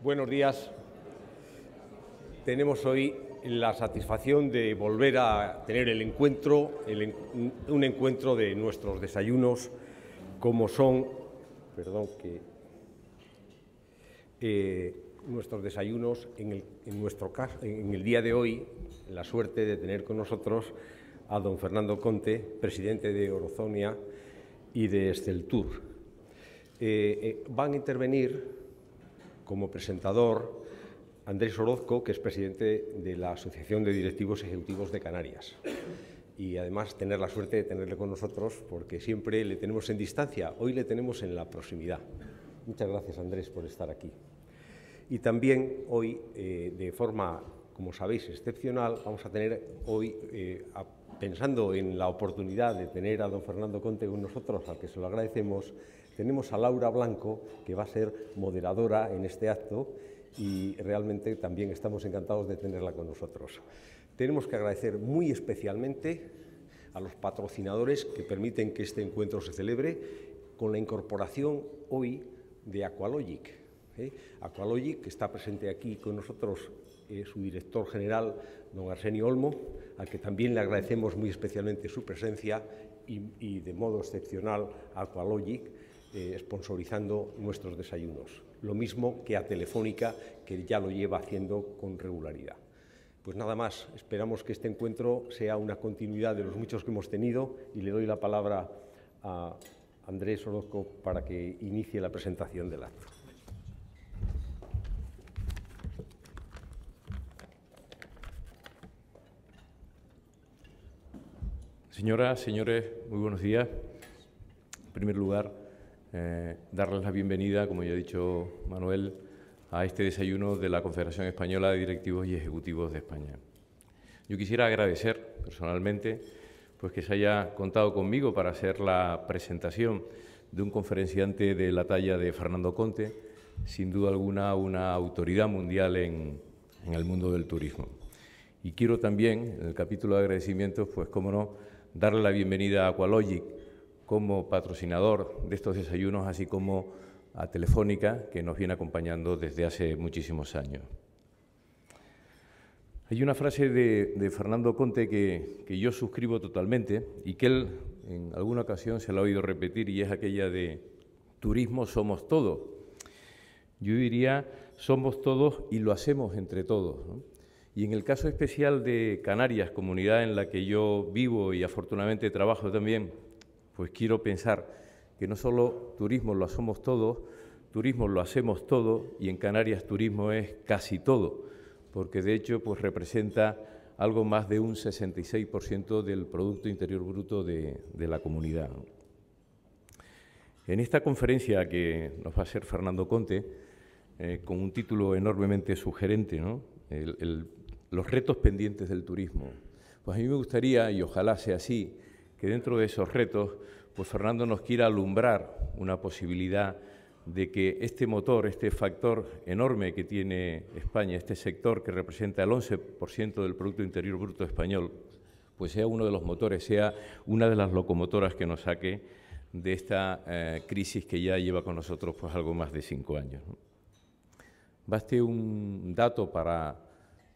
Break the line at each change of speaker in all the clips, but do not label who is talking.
Buenos días. Tenemos hoy la satisfacción de volver a tener un encuentro de nuestros desayunos, como son, nuestros desayunos en el día de hoy, la suerte de tener con nosotros a don Fernando Conte, presidente de Orozonia y de Exceltur. Van a intervenir como presentador Andrés Orozco, que es presidente de la Asociación de Directivos Ejecutivos de Canarias. Y además tener la suerte de tenerle con nosotros, porque siempre le tenemos en distancia, hoy le tenemos en la proximidad. Muchas gracias, Andrés, por estar aquí. Y también hoy, de forma, como sabéis, excepcional, vamos a tener hoy, pensando en la oportunidad de tener a don Fernando Conte con nosotros, al que se lo agradecemos, tenemos a Laura Blanco, que va a ser moderadora en este acto, y realmente también estamos encantados de tenerla con nosotros. Tenemos que agradecer muy especialmente a los patrocinadores que permiten que este encuentro se celebre, con la incorporación hoy de Aqualogic. Aqualogic, que está presente aquí con nosotros, su director general, don Arsenio Olmo, al que también le agradecemos muy especialmente su presencia y de modo excepcional a Aqualogic, sponsorizando nuestros desayunos. Lo mismo que a Telefónica, que ya lo lleva haciendo con regularidad. Pues nada más, esperamos que este encuentro sea una continuidad de los muchos que hemos tenido y le doy la palabra a Andrés Orozco para que inicie la presentación del acto.
Señoras, señores, muy buenos días. En primer lugar, darles la bienvenida, como ya ha dicho Manuel, a este desayuno de la Confederación Española de Directivos y Ejecutivos de España. Yo quisiera agradecer personalmente pues, que se haya contado conmigo para hacer la presentación de un conferenciante de la talla de Fernando Conte, sin duda alguna una autoridad mundial en el mundo del turismo. Y quiero también, en el capítulo de agradecimientos, pues cómo no, darle la bienvenida a Aqualogic como patrocinador de estos desayunos, así como a Telefónica, que nos viene acompañando desde hace muchísimos años. Hay una frase de Fernando Conte que yo suscribo totalmente y que él en alguna ocasión se la ha oído repetir, y es aquella de turismo somos todos. Yo diría somos todos y lo hacemos entre todos, ¿no? Y en el caso especial de Canarias, comunidad en la que yo vivo y afortunadamente trabajo también, pues quiero pensar que no solo turismo lo hacemos todos, turismo lo hacemos todo, y en Canarias turismo es casi todo, porque de hecho pues representa algo más de un 66% del Producto Interior Bruto de la comunidad. En esta conferencia que nos va a hacer Fernando Conte, con un título enormemente sugerente, ¿no? Los retos pendientes del turismo. Pues a mí me gustaría, y ojalá sea así, que dentro de esos retos, pues Fernando nos quiera alumbrar una posibilidad de que este motor, este factor enorme que tiene España, este sector que representa el 11% del Producto Interior Bruto español, pues sea uno de los motores, sea una de las locomotoras que nos saque de esta crisis que ya lleva con nosotros pues algo más de 5 años, ¿no? Baste un dato para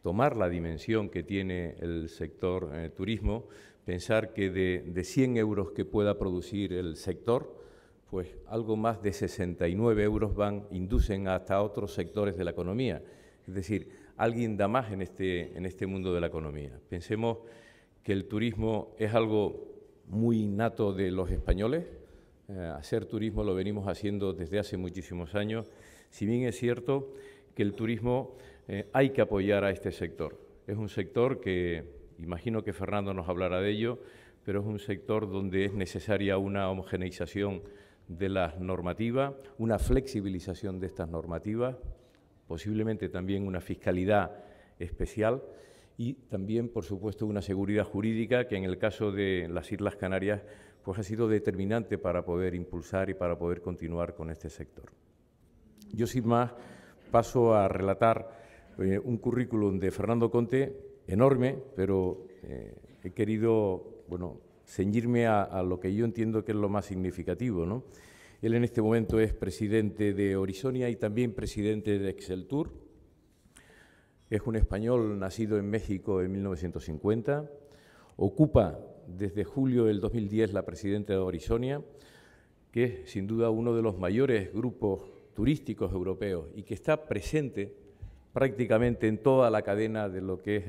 tomar la dimensión que tiene el sector turismo, pensar que de 100 euros que pueda producir el sector, pues algo más de 69 euros inducen hasta otros sectores de la economía. Es decir, alguien da más en este mundo de la economía. Pensemos que el turismo es algo muy innato de los españoles. Hacer turismo lo venimos haciendo desde hace muchísimos años. Si bien es cierto que el turismo hay que apoyar a este sector. Es un sector que, imagino que Fernando nos hablará de ello, pero es un sector donde es necesaria una homogeneización de las normativas, una flexibilización de estas normativas, posiblemente también una fiscalidad especial y también, por supuesto, una seguridad jurídica que en el caso de las Islas Canarias pues ha sido determinante para poder impulsar y para poder continuar con este sector. Yo, sin más, paso a relatar un currículum de Fernando Conte enorme, pero he querido, ceñirme a lo que yo entiendo que es lo más significativo, ¿no? Él en este momento es presidente de Orisonia y también presidente de Exceltur. Es un español nacido en México en 1950. Ocupa desde julio del 2010 la presidencia de Orisonia, que es sin duda uno de los mayores grupos turísticos europeos y que está presente prácticamente en toda la cadena de lo que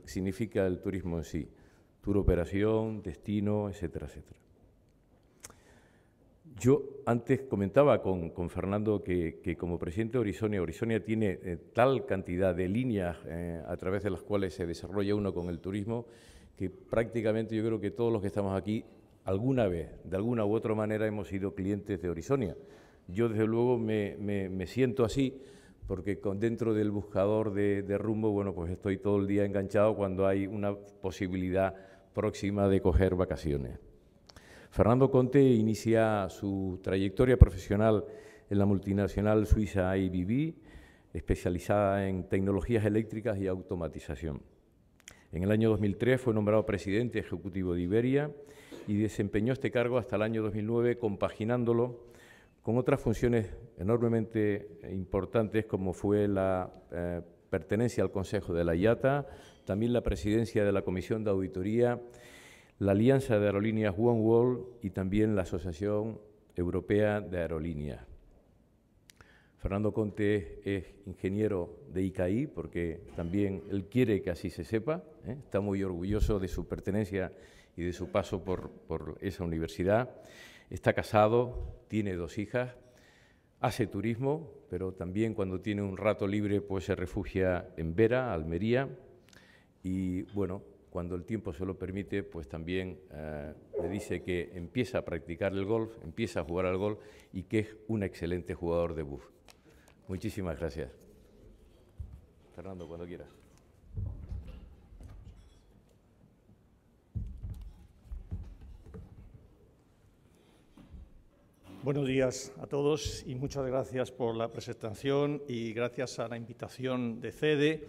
significa el turismo en sí, tour operación, destino, etcétera, etcétera. Yo antes comentaba con Fernando que como presidente de Orisonia tiene tal cantidad de líneas a través de las cuales se desarrolla uno con el turismo, que prácticamente yo creo que todos los que estamos aquí alguna vez, de alguna u otra manera, hemos sido clientes de Orisonia. Yo, desde luego, me siento así, porque dentro del buscador de rumbo, bueno, pues estoy todo el día enganchado cuando hay una posibilidad próxima de coger vacaciones. Fernando Conte inicia su trayectoria profesional en la multinacional suiza ABB, especializada en tecnologías eléctricas y automatización. En el año 2003 fue nombrado presidente ejecutivo de Iberia y desempeñó este cargo hasta el año 2009, compaginándolo con otras funciones enormemente importantes, como fue la pertenencia al Consejo de la IATA, también la presidencia de la Comisión de Auditoría, la Alianza de Aerolíneas oneworld y también la Asociación Europea de Aerolíneas. Fernando Conte es ingeniero de ICAI, porque también él quiere que así se sepa, está muy orgulloso de su pertenencia y de su paso por esa universidad. Está casado, tiene 2 hijas, hace turismo, pero también cuando tiene un rato libre pues se refugia en Vera, Almería, y bueno, cuando el tiempo se lo permite, pues también me dice que empieza a practicar el golf, empieza a jugar al golf y que es un excelente jugador de buff. Muchísimas gracias. Fernando, cuando quieras.
Buenos días a todos y muchas gracias por la presentación y gracias a la invitación de CEDE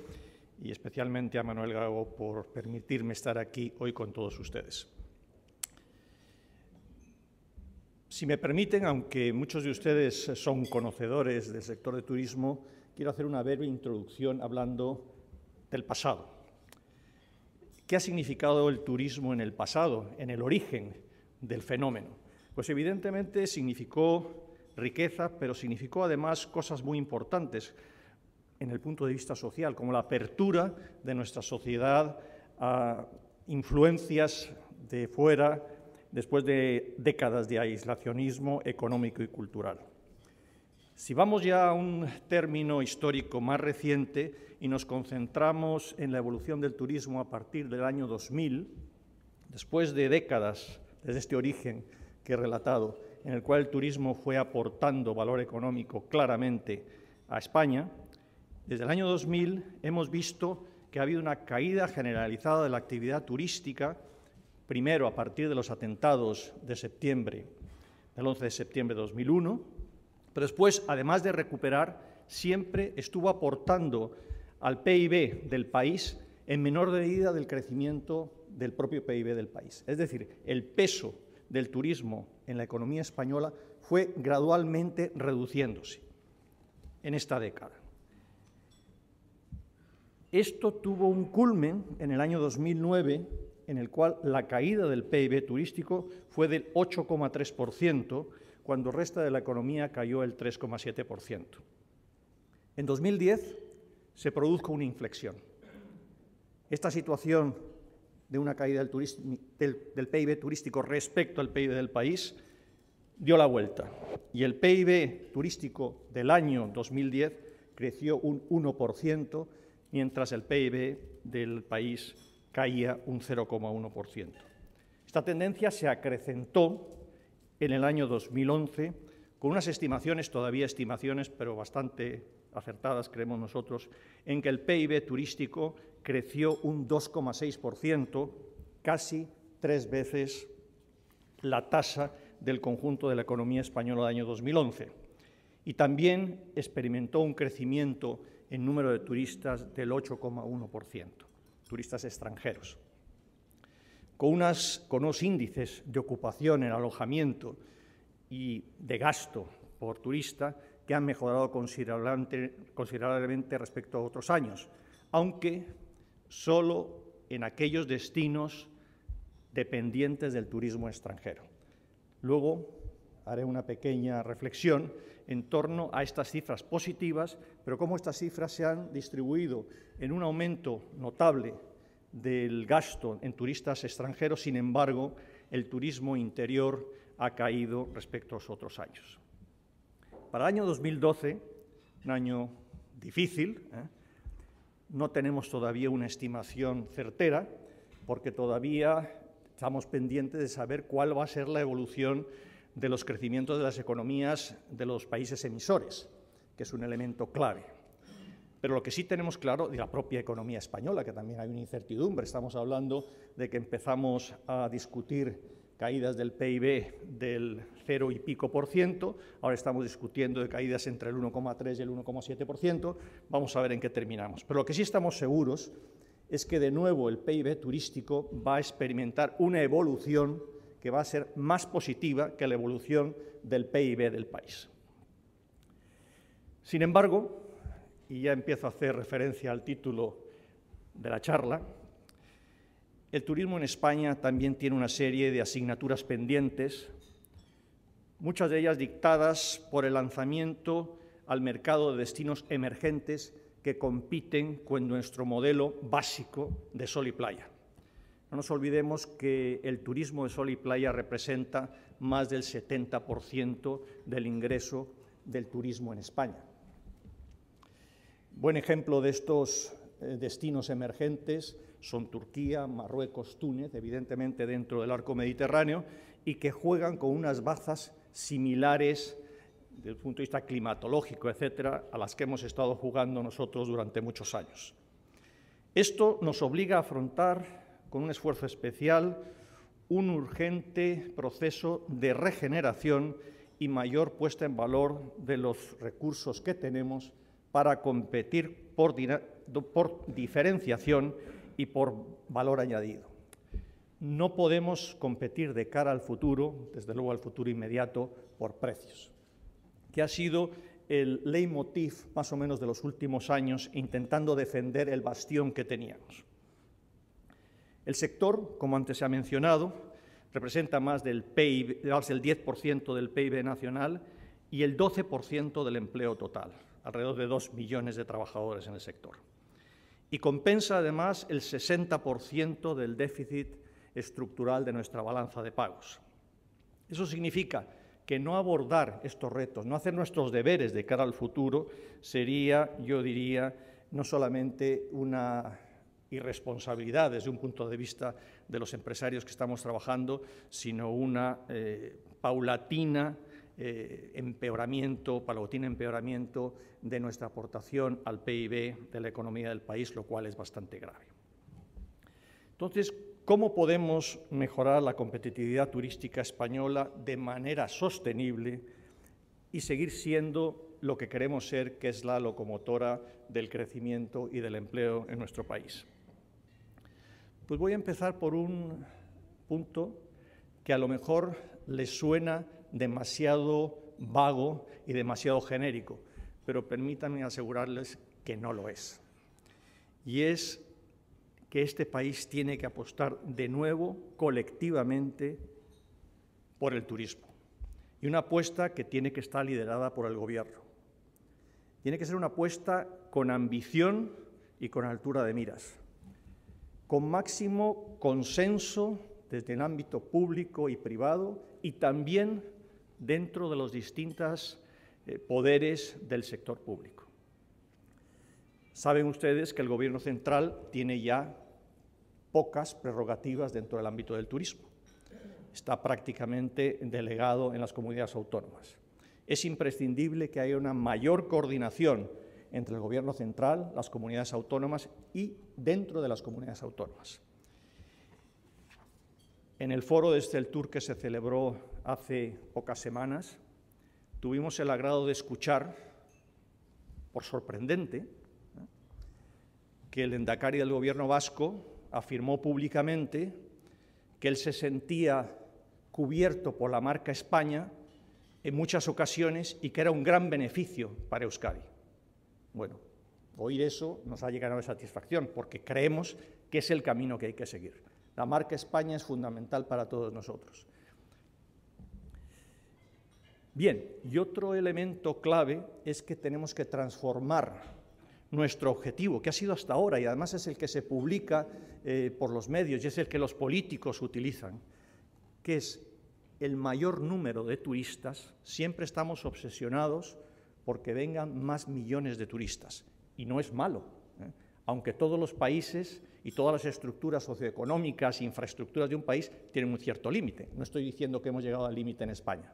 y especialmente a Manuel Gago por permitirme estar aquí hoy con todos ustedes. Si me permiten, aunque muchos de ustedes son conocedores del sector de turismo, quiero hacer una breve introducción hablando del pasado. ¿Qué ha significado el turismo en el pasado, en el origen del fenómeno? Pues evidentemente significó riqueza, pero significó además cosas muy importantes en el punto de vista social, como la apertura de nuestra sociedad a influencias de fuera después de décadas de aislacionismo económico y cultural. Si vamos ya a un término histórico más reciente y nos concentramos en la evolución del turismo a partir del año 2000, después de décadas desde este origen que he relatado, en el cual el turismo fue aportando valor económico claramente a España, desde el año 2000 hemos visto que ha habido una caída generalizada de la actividad turística, primero a partir de los atentados de septiembre, del 11 de septiembre de 2001, pero después, además de recuperar, siempre estuvo aportando al PIB del país en menor medida del crecimiento del propio PIB del país. Es decir, el peso del turismo en la economía española fue gradualmente reduciéndose en esta década. Esto tuvo un culmen en el año 2009, en el cual la caída del PIB turístico fue del 8,3%, cuando el resto de la economía cayó el 3,7%. En 2010 se produjo una inflexión. Esta situación de una caída del PIB turístico respecto al PIB del país dio la vuelta y el PIB turístico del año 2010 creció un 1%, mientras el PIB del país caía un 0,1%. Esta tendencia se acrecentó en el año 2011 con unas estimaciones, todavía estimaciones, pero bastante acertadas, creemos nosotros, en que el PIB turístico creció un 2,6%, casi 3 veces la tasa del conjunto de la economía española del año 2011. Y también experimentó un crecimiento en número de turistas del 8,1%, turistas extranjeros. Con unos índices de ocupación en alojamiento y de gasto por turista que han mejorado considerablemente respecto a otros años, aunque solo en aquellos destinos dependientes del turismo extranjero. Luego haré una pequeña reflexión en torno a estas cifras positivas, pero cómo estas cifras se han distribuido en un aumento notable del gasto en turistas extranjeros. Sin embargo, el turismo interior ha caído respecto a los otros años. Para el año 2012, un año difícil, no tenemos todavía una estimación certera, porque todavía estamos pendientes de saber cuál va a ser la evolución de los crecimientos de las economías de los países emisores, que es un elemento clave. Pero lo que sí tenemos claro, de la propia economía española, que también hay una incertidumbre, estamos hablando de que empezamos a discutir caídas del PIB del 0 y pico %, ahora estamos discutiendo de caídas entre el 1,3 y el 1,7%, vamos a ver en qué terminamos. Pero lo que sí estamos seguros es que de nuevo el PIB turístico va a experimentar una evolución que va a ser más positiva que la evolución del PIB del país. Sin embargo, y ya empiezo a hacer referencia al título de la charla, el turismo en España también tiene una serie de asignaturas pendientes, muchas de ellas dictadas por el lanzamiento al mercado de destinos emergentes que compiten con nuestro modelo básico de sol y playa. No nos olvidemos que el turismo de sol y playa representa más del 70% del ingreso del turismo en España. Buen ejemplo de estos destinos emergentes son Turquía, Marruecos, Túnez, evidentemente dentro del arco mediterráneo, y que juegan con unas bazas similares desde el punto de vista climatológico, etcétera, a las que hemos estado jugando nosotros durante muchos años. Esto nos obliga a afrontar con un esfuerzo especial un urgente proceso de regeneración y mayor puesta en valor de los recursos que tenemos para competir por diferenciación y por valor añadido. No podemos competir de cara al futuro, desde luego al futuro inmediato, por precios, que ha sido el leitmotiv más o menos de los últimos años, intentando defender el bastión que teníamos. El sector, como antes se ha mencionado, representa más del PIB, más del 10% del PIB nacional y el 12% del empleo total, alrededor de 2 millones de trabajadores en el sector. Y compensa además el 60% del déficit estructural de nuestra balanza de pagos. Eso significa que no abordar estos retos, no hacer nuestros deberes de cara al futuro, sería, yo diría, no solamente una irresponsabilidad desde un punto de vista de los empresarios que estamos trabajando, sino una paulatina empeoramiento de nuestra aportación al PIB de la economía del país, lo cual es bastante grave. Entonces, ¿cómo podemos mejorar la competitividad turística española de manera sostenible y seguir siendo lo que queremos ser, que es la locomotora del crecimiento y del empleo en nuestro país? Pues voy a empezar por un punto que a lo mejor les suena demasiado vago y demasiado genérico, pero permítanme asegurarles que no lo es. Y es que este país tiene que apostar de nuevo colectivamente por el turismo. Y una apuesta que tiene que estar liderada por el Gobierno. Tiene que ser una apuesta con ambición y con altura de miras, con máximo consenso desde el ámbito público y privado y también dentro de los distintos poderes del sector público. Saben ustedes que el Gobierno central tiene ya pocas prerrogativas dentro del ámbito del turismo. Está prácticamente delegado en las comunidades autónomas. Es imprescindible que haya una mayor coordinación entre el Gobierno central, las comunidades autónomas y dentro de las comunidades autónomas. En el foro de Esteltur que se celebró hace pocas semanas, tuvimos el agrado de escuchar, por sorprendente, que el lehendakari del Gobierno vasco afirmó públicamente que él se sentía cubierto por la marca España en muchas ocasiones y que era un gran beneficio para Euskadi. Bueno, oír eso nos ha llegado a satisfacción porque creemos que es el camino que hay que seguir. La marca España es fundamental para todos nosotros. Bien, y otro elemento clave es que tenemos que transformar nuestro objetivo, que ha sido hasta ahora y además es el que se publica por los medios y es el que los políticos utilizan, que es el mayor número de turistas. Siempre estamos obsesionados porque vengan más millones de turistas y no es malo, aunque todos los países y todas las estructuras socioeconómicas e infraestructuras de un país tienen un cierto límite. No estoy diciendo que hemos llegado al límite en España,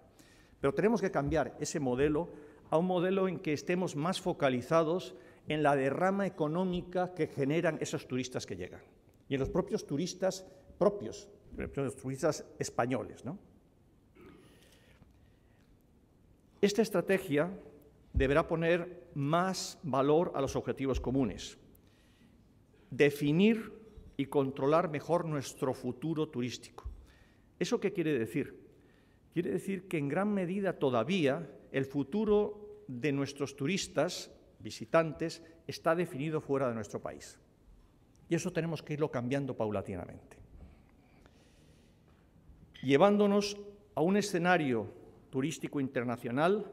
pero tenemos que cambiar ese modelo a un modelo en que estemos más focalizados en la derrama económica que generan esos turistas que llegan y en los propios turistas los turistas españoles, ¿no? Esta estrategia deberá poner más valor a los objetivos comunes, definir y controlar mejor nuestro futuro turístico. ¿Eso qué quiere decir? Quiere decir que en gran medida todavía el futuro de nuestros turistas, visitantes, está definido fuera de nuestro país. Y eso tenemos que irlo cambiando paulatinamente. Llevándonos a un escenario turístico internacional,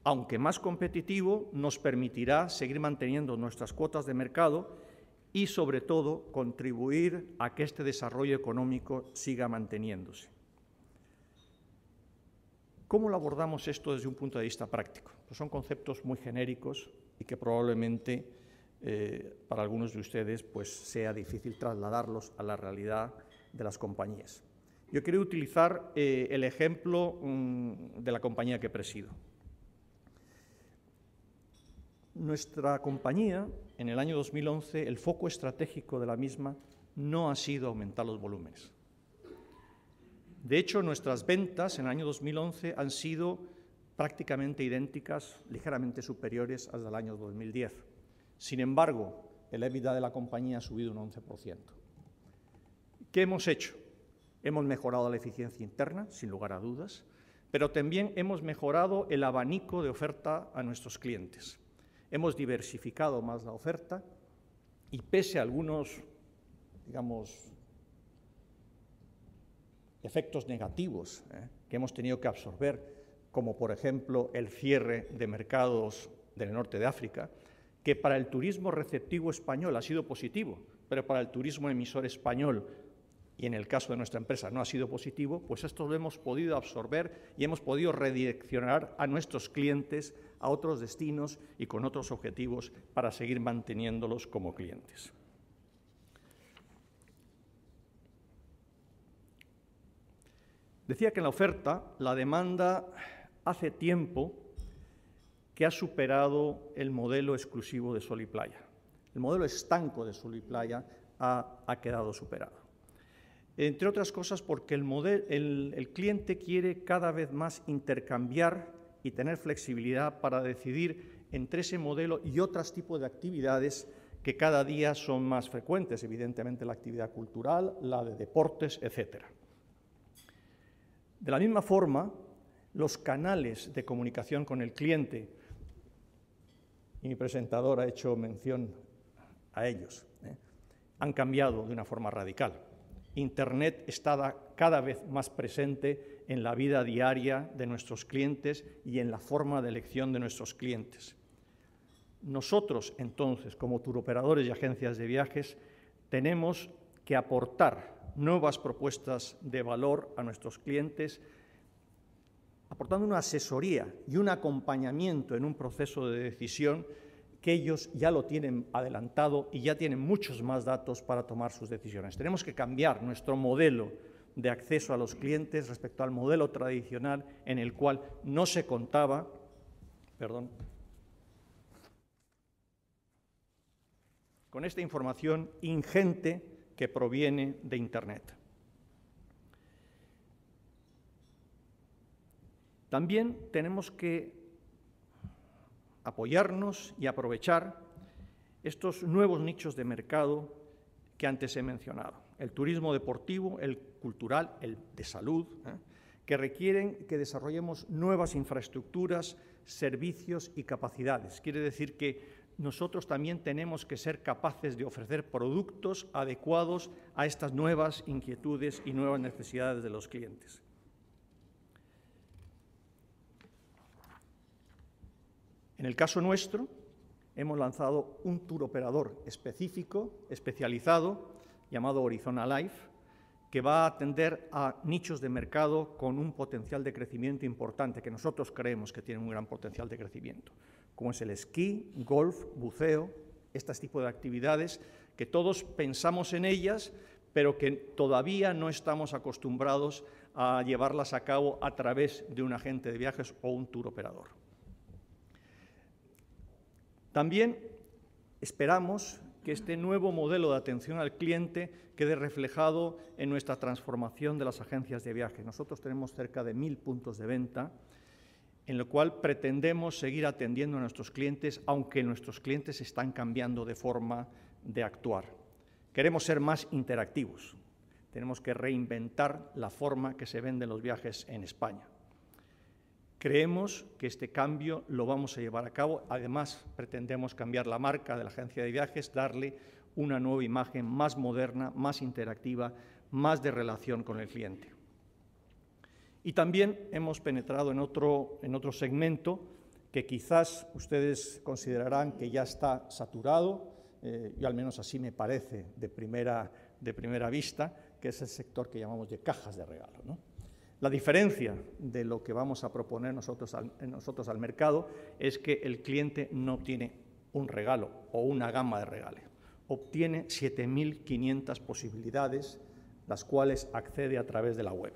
aunque más competitivo, nos permitirá seguir manteniendo nuestras cuotas de mercado y, sobre todo, contribuir a que este desarrollo económico siga manteniéndose. ¿Cómo lo abordamos esto desde un punto de vista práctico? Pues son conceptos muy genéricos y que probablemente para algunos de ustedes pues, sea difícil trasladarlos a la realidad de las compañías. Yo quiero utilizar el ejemplo de la compañía que presido. Nuestra compañía, en el año 2011, el foco estratégico de la misma no ha sido aumentar los volúmenes. De hecho, nuestras ventas en el año 2011 han sido prácticamente idénticas, ligeramente superiores al del año 2010. Sin embargo, el EBITDA de la compañía ha subido un 11%. ¿Qué hemos hecho? Hemos mejorado la eficiencia interna, sin lugar a dudas, pero también hemos mejorado el abanico de oferta a nuestros clientes. Hemos diversificado más la oferta y pese a algunos, digamos, efectos negativos que hemos tenido que absorber, como por ejemplo el cierre de mercados del norte de África, que para el turismo receptivo español ha sido positivo, pero para el turismo emisor español, y en el caso de nuestra empresa no ha sido positivo, pues esto lo hemos podido absorber y hemos podido redireccionar a nuestros clientes a otros destinos y con otros objetivos para seguir manteniéndolos como clientes. Decía que en la oferta, la demanda hace tiempo que ha superado el modelo exclusivo de Sol y Playa. El modelo estanco de Sol y Playa ha quedado superado. Entre otras cosas porque el cliente quiere cada vez más intercambiar y tener flexibilidad para decidir entre ese modelo y otros tipos de actividades que cada día son más frecuentes, evidentemente la actividad cultural, la de deportes, etcétera. De la misma forma, los canales de comunicación con el cliente, y mi presentador ha hecho mención a ellos, han cambiado de una forma radical. Internet está cada vez más presente en la vida diaria de nuestros clientes y en la forma de elección de nuestros clientes. Nosotros, entonces, como turoperadores y agencias de viajes, tenemos que aportar nuevas propuestas de valor a nuestros clientes, aportando una asesoría y un acompañamiento en un proceso de decisión que ellos ya lo tienen adelantado y ya tienen muchos más datos para tomar sus decisiones. Tenemos que cambiar nuestro modelo de acceso a los clientes respecto al modelo tradicional en el cual no se contaba, con esta información ingente que proviene de Internet. También tenemos que apoyarnos y aprovechar estos nuevos nichos de mercado que antes he mencionado. El turismo deportivo, el cultural, el de salud, que requieren que desarrollemos nuevas infraestructuras, servicios y capacidades. Quiere decir que nosotros también tenemos que ser capaces de ofrecer productos adecuados a estas nuevas inquietudes y nuevas necesidades de los clientes. En el caso nuestro, hemos lanzado un tour operador específico, especializado, llamado Horizona Life, que va a atender a nichos de mercado con un potencial de crecimiento importante, que nosotros creemos que tienen un gran potencial de crecimiento, como es el esquí, golf, buceo, este tipo de actividades que todos pensamos en ellas, pero que todavía no estamos acostumbrados a llevarlas a cabo a través de un agente de viajes o un tour operador. También esperamos que este nuevo modelo de atención al cliente quede reflejado en nuestra transformación de las agencias de viaje. Nosotros tenemos cerca de 1000 puntos de venta, en lo cual pretendemos seguir atendiendo a nuestros clientes, aunque nuestros clientes están cambiando de forma de actuar. Queremos ser más interactivos. Tenemos que reinventar la forma que se venden los viajes en España. Creemos que este cambio lo vamos a llevar a cabo. Además, pretendemos cambiar la marca de la agencia de viajes, darle una nueva imagen más moderna, más interactiva, más de relación con el cliente. Y también hemos penetrado en otro segmento que quizás ustedes considerarán que ya está saturado, y al menos así me parece de primera vista, que es el sector que llamamos de cajas de regalo, ¿no? La diferencia de lo que vamos a proponer nosotros al mercado es que el cliente no obtiene un regalo o una gama de regalos, obtiene 7.500 posibilidades, las cuales accede a través de la web.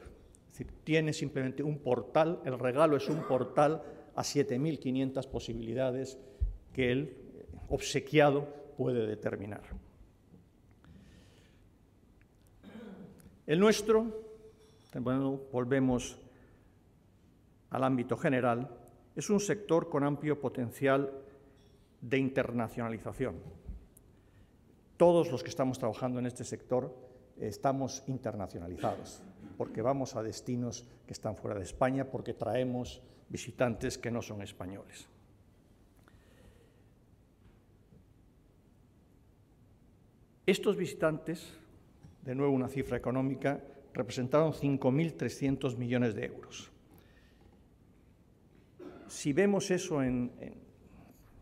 Es decir, tiene simplemente un portal, el regalo es un portal a 7.500 posibilidades que el obsequiado puede determinar. El nuestro, bueno, volvemos al ámbito general, es un sector con amplio potencial de internacionalización. Todos los que estamos trabajando en este sector estamos internacionalizados, porque vamos a destinos que están fuera de España, porque traemos visitantes que no son españoles. Estos visitantes, de nuevo una cifra económica, representaron 5.300 millones de euros. Si vemos eso en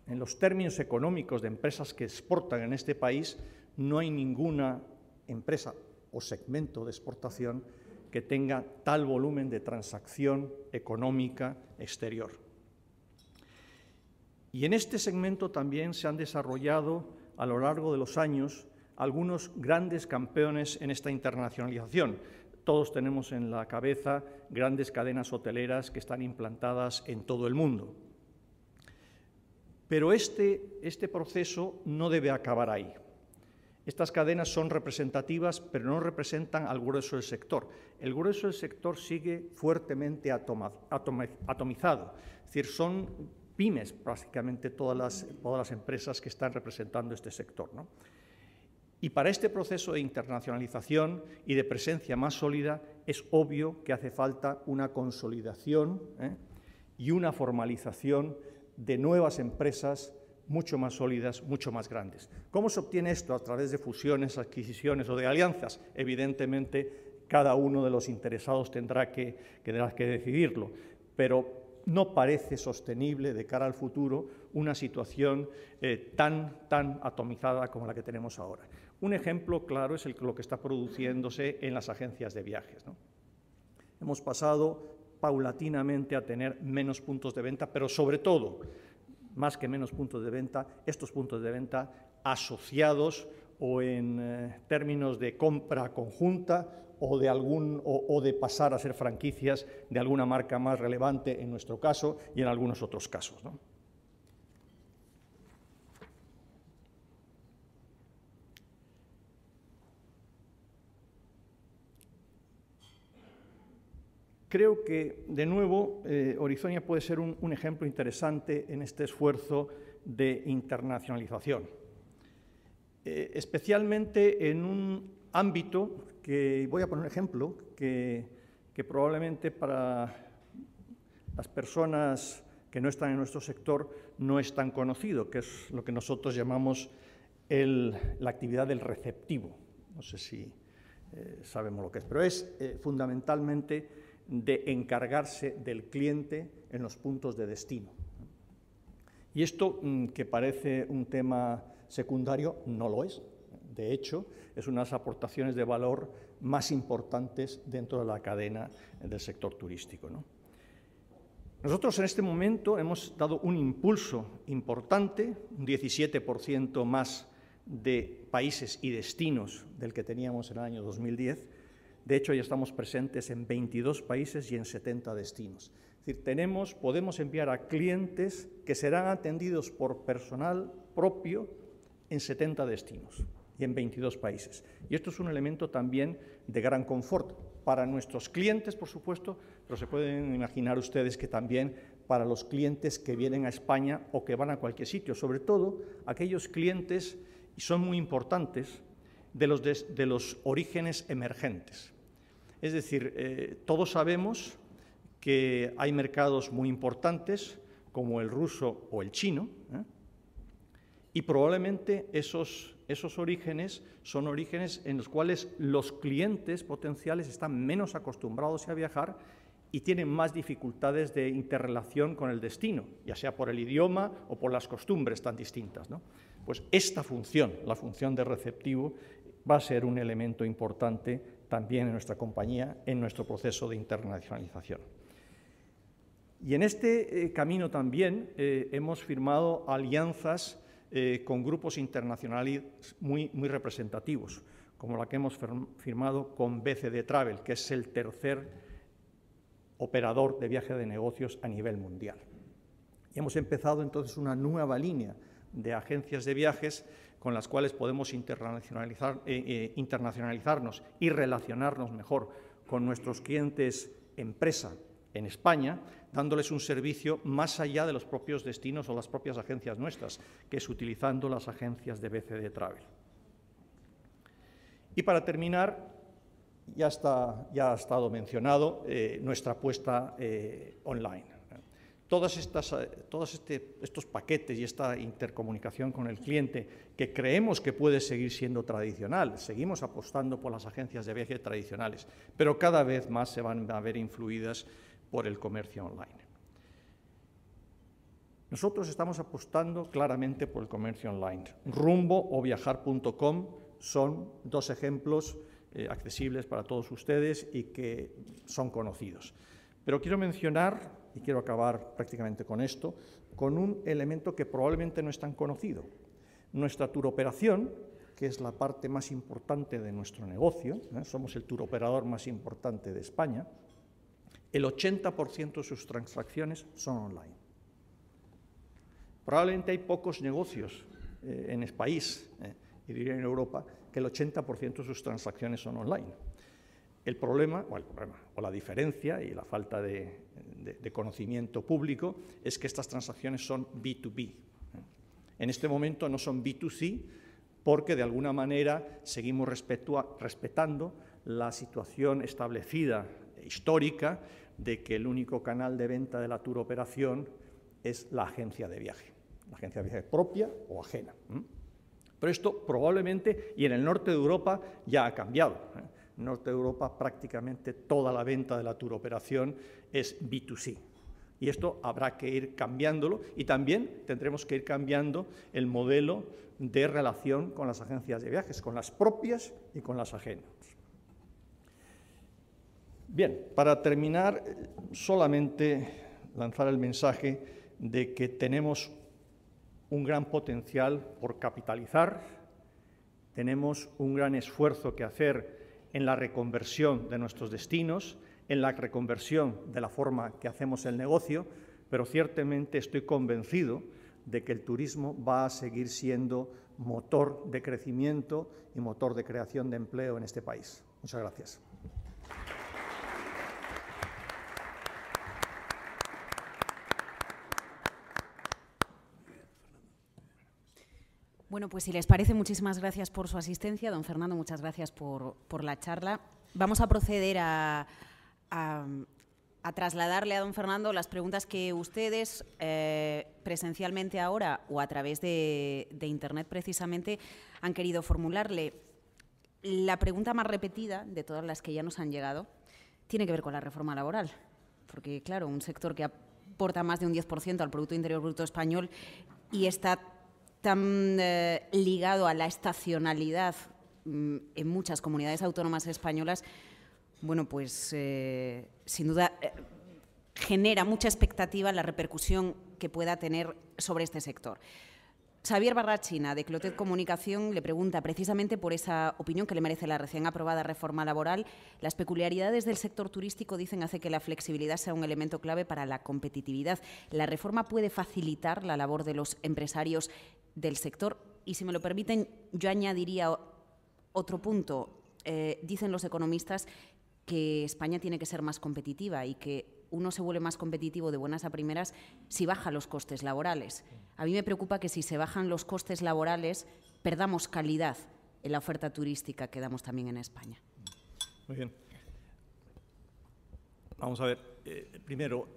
los términos económicos de empresas que exportan en este país, no hay ninguna empresa o segmento de exportación que tenga tal volumen de transacción económica exterior. Y en este segmento también se han desarrollado a lo largo de los años algunos grandes campeones en esta internacionalización. Todos tenemos en la cabeza grandes cadenas hoteleras que están implantadas en todo el mundo. Pero este proceso no debe acabar ahí. Estas cadenas son representativas, pero no representan al grueso del sector. El grueso del sector sigue fuertemente atomizado. Es decir, son pymes prácticamente todas las empresas que están representando este sector, ¿no? Y para este proceso de internacionalización y de presencia más sólida es obvio que hace falta una consolidación y una formalización de nuevas empresas mucho más sólidas, mucho más grandes. ¿Cómo se obtiene esto? A través de fusiones, adquisiciones o de alianzas. Evidentemente, cada uno de los interesados tendrá que decidirlo, pero no parece sostenible de cara al futuro una situación tan atomizada como la que tenemos ahora. Un ejemplo claro es lo que está produciéndose en las agencias de viajes, ¿no? Hemos pasado paulatinamente a tener menos puntos de venta, pero sobre todo, más que menos puntos de venta, estos puntos de venta asociados o en términos de compra conjunta o de pasar a ser franquicias de alguna marca más relevante en nuestro caso y en algunos otros casos, ¿no? Creo que, de nuevo, Orizonia puede ser un ejemplo interesante en este esfuerzo de internacionalización, especialmente en un ámbito que, voy a poner un ejemplo, que que probablemente para las personas que no están en nuestro sector no es tan conocido, que es lo que nosotros llamamos la actividad del receptivo. No sé si sabemos lo que es, pero es fundamentalmente de encargarse del cliente en los puntos de destino. Y esto, que parece un tema secundario, no lo es. De hecho, es una de las aportaciones de valor más importantes dentro de la cadena del sector turístico, ¿no? Nosotros en este momento hemos dado un impulso importante, un 17% más de países y destinos del que teníamos en el año 2010. De hecho, ya estamos presentes en 22 países y en 70 destinos. Es decir, podemos enviar a clientes que serán atendidos por personal propio en 70 destinos y en 22 países. Y esto es un elemento también de gran confort para nuestros clientes, por supuesto, pero se pueden imaginar ustedes que también para los clientes que vienen a España o que van a cualquier sitio, sobre todo aquellos clientes, y son muy importantes, de los orígenes emergentes. Es decir, todos sabemos que hay mercados muy importantes, como el ruso o el chino, y probablemente esos orígenes son orígenes en los cuales los clientes potenciales están menos acostumbrados a viajar y tienen más dificultades de interrelación con el destino, ya sea por el idioma o por las costumbres tan distintas, ¿no? Pues esta función, la función de receptivo, va a ser un elemento importante también en nuestra compañía, en nuestro proceso de internacionalización. Y en este camino también hemos firmado alianzas con grupos internacionales muy representativos, como la que hemos firmado con BCD Travel, que es el tercer operador de viaje de negocios a nivel mundial. Y hemos empezado entonces una nueva línea de agencias de viajes con las cuales podemos internacionalizarnos y relacionarnos mejor con nuestros clientes empresa en España, dándoles un servicio más allá de los propios destinos o las propias agencias nuestras, que es utilizando las agencias de BCD Travel. Y para terminar, ya ha estado mencionado nuestra apuesta online. Todos estos paquetes y esta intercomunicación con el cliente, que creemos que puede seguir siendo tradicional, seguimos apostando por las agencias de viaje tradicionales, pero cada vez más se van a ver influidas por el comercio online. Nosotros estamos apostando claramente por el comercio online. Rumbo o viajar.com son dos ejemplos accesibles para todos ustedes y que son conocidos. Pero quiero mencionar, y quiero acabar prácticamente con esto, con un elemento que probablemente no es tan conocido. Nuestra turoperación, que es la parte más importante de nuestro negocio, somos el turoperador más importante de España, el 80% de sus transacciones son online. Probablemente hay pocos negocios en el país, y diría en Europa, que el 80% de sus transacciones son online. El problema, o la diferencia y la falta de conocimiento público es que estas transacciones son B2B. En este momento no son B2C porque de alguna manera seguimos respetando la situación establecida histórica de que el único canal de venta de la turoperación es la agencia de viaje propia o ajena. Pero esto probablemente, y en el norte de Europa ya ha cambiado. En el norte de Europa prácticamente toda la venta de la turoperación es B2C. Y esto habrá que ir cambiándolo y también tendremos que ir cambiando el modelo de relación con las agencias de viajes, con las propias y con las ajenas. Bien, para terminar, solamente lanzar el mensaje de que tenemos un gran potencial por capitalizar, tenemos un gran esfuerzo que hacer en la reconversión de nuestros destinos, en la reconversión de la forma que hacemos el negocio, pero ciertamente estoy convencido de que el turismo va a seguir siendo motor de crecimiento y motor de creación de empleo en este país. Muchas gracias.
Bueno, pues si les parece, muchísimas gracias por su asistencia. Don Fernando, muchas gracias por la charla. Vamos a proceder a a trasladarle a don Fernando las preguntas que ustedes presencialmente ahora o a través de Internet precisamente han querido formularle. La pregunta más repetida de todas las que ya nos han llegado tiene que ver con la reforma laboral, porque claro, un sector que aporta más de un 10% al Producto Interior Bruto español y está tan ligado a la estacionalidad en muchas comunidades autónomas españolas, bueno, pues sin duda genera mucha expectativa la repercusión que pueda tener sobre este sector. Xavier Barrachina, de Clotet Comunicación, le pregunta precisamente por esa opinión que le merece la recién aprobada reforma laboral. Las peculiaridades del sector turístico, dicen, hace que la flexibilidad sea un elemento clave para la competitividad. ¿La reforma puede facilitar la labor de los empresarios del sector? Y si me lo permiten, yo añadiría otro punto. Dicen los economistas que España tiene que ser más competitiva y que uno se vuelve más competitivo de buenas a primeras si baja los costes laborales. A mí me preocupa que si se bajan los costes laborales perdamos calidad en la oferta turística que damos también en España.
Muy bien. Vamos a ver, primero,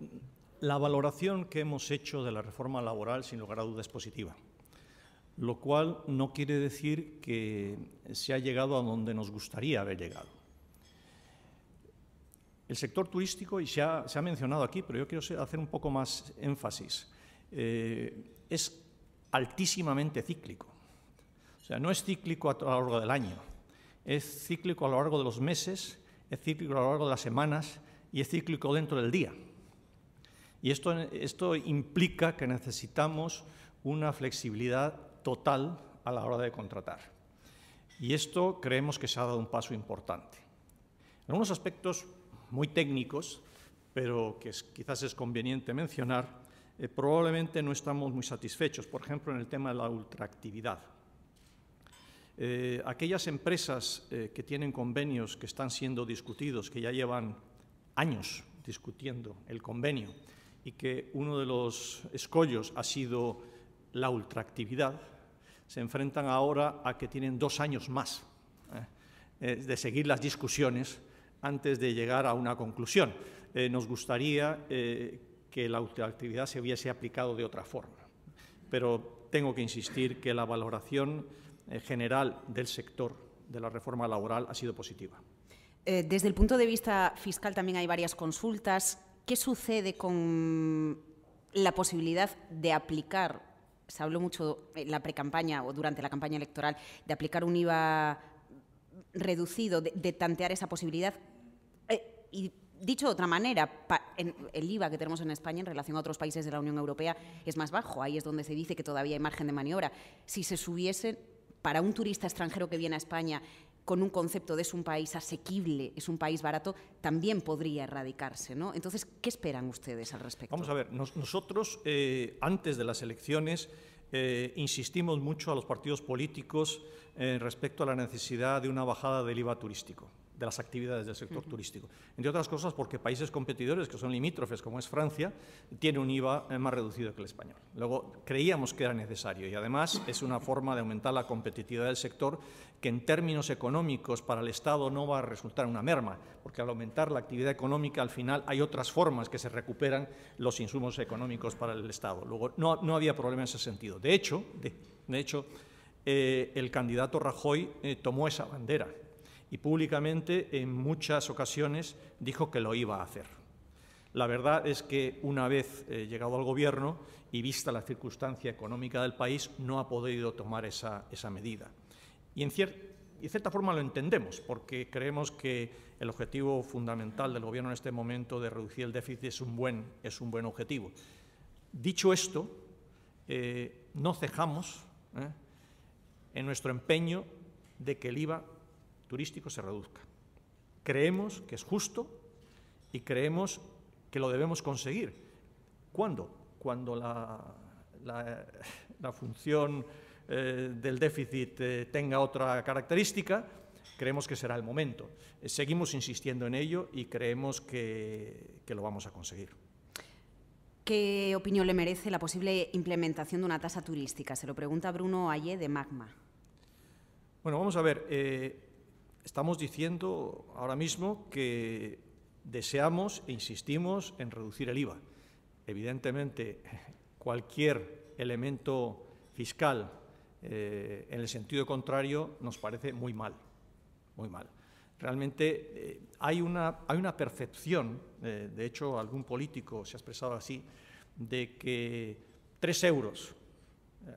la valoración que hemos hecho de la reforma laboral, sin lugar a dudas, es positiva, lo cual no quiere decir que se ha llegado a donde nos gustaría haber llegado. El sector turístico, y se ha mencionado aquí, pero yo quiero hacer un poco más énfasis, es altísimamente cíclico. O sea, no es cíclico a lo largo del año, es cíclico a lo largo de los meses, es cíclico a lo largo de las semanas y es cíclico dentro del día. Y esto implica que necesitamos una flexibilidad total a la hora de contratar. Y esto creemos que se ha dado un paso importante. En algunos aspectos muy técnicos, pero que quizás es conveniente mencionar, probablemente no estamos muy satisfechos. Por ejemplo, en el tema de la ultraactividad. Aquellas empresas que tienen convenios que están siendo discutidos, que ya llevan años discutiendo el convenio y que uno de los escollos ha sido la ultraactividad, se enfrentan ahora a que tienen 2 años más de seguir las discusiones antes de llegar a una conclusión. Nos gustaría que la ultraactividad se hubiese aplicado de otra forma, pero tengo que insistir que la valoración general del sector de la reforma laboral ha sido positiva.
Desde el punto de vista fiscal también hay varias consultas. ¿Qué sucede con la posibilidad de aplicar, se habló mucho en la precampaña o durante la campaña electoral, de aplicar un IVA reducido, de tantear esa posibilidad? Y dicho de otra manera, el IVA que tenemos en España en relación a otros países de la Unión Europea es más bajo. Ahí es donde se dice que todavía hay margen de maniobra. Si se subiese, para un turista extranjero que viene a España con un concepto de es un país asequible, es un país barato, también podría erradicarse, ¿no? Entonces, ¿qué esperan ustedes al respecto?
Vamos a ver, nosotros antes de las elecciones insistimos mucho a los partidos políticos respecto a la necesidad de una bajada del IVA turístico, de las actividades del sector turístico. Entre otras cosas porque países competidores que son limítrofes, como es Francia, tiene un IVA más reducido que el español. Luego, creíamos que era necesario y además es una forma de aumentar la competitividad del sector que en términos económicos para el Estado no va a resultar una merma, porque al aumentar la actividad económica al final hay otras formas que se recuperan los insumos económicos para el Estado. Luego, no había problema en ese sentido. De hecho, el candidato Rajoy tomó esa bandera y públicamente en muchas ocasiones dijo que lo iba a hacer. La verdad es que una vez llegado al Gobierno y vista la circunstancia económica del país, no ha podido tomar esa medida. Y en cierta forma lo entendemos, porque creemos que el objetivo fundamental del Gobierno en este momento de reducir el déficit es un buen objetivo. Dicho esto, no cejamos en nuestro empeño de que el IVA turístico se reduzca. Creemos que es justo y creemos que lo debemos conseguir. ¿Cuándo? Cuando la función del déficit tenga otra característica, creemos que será el momento. Seguimos insistiendo en ello y creemos que lo vamos a conseguir.
¿Qué opinión le merece la posible implementación de una tasa turística? Se lo pregunta Bruno Ayé, de Magma.
Bueno, vamos a ver. Estamos diciendo ahora mismo que deseamos e insistimos en reducir el IVA. Evidentemente, cualquier elemento fiscal en el sentido contrario nos parece muy mal, muy mal. Realmente hay una percepción, de hecho algún político se ha expresado así, de que 3 euros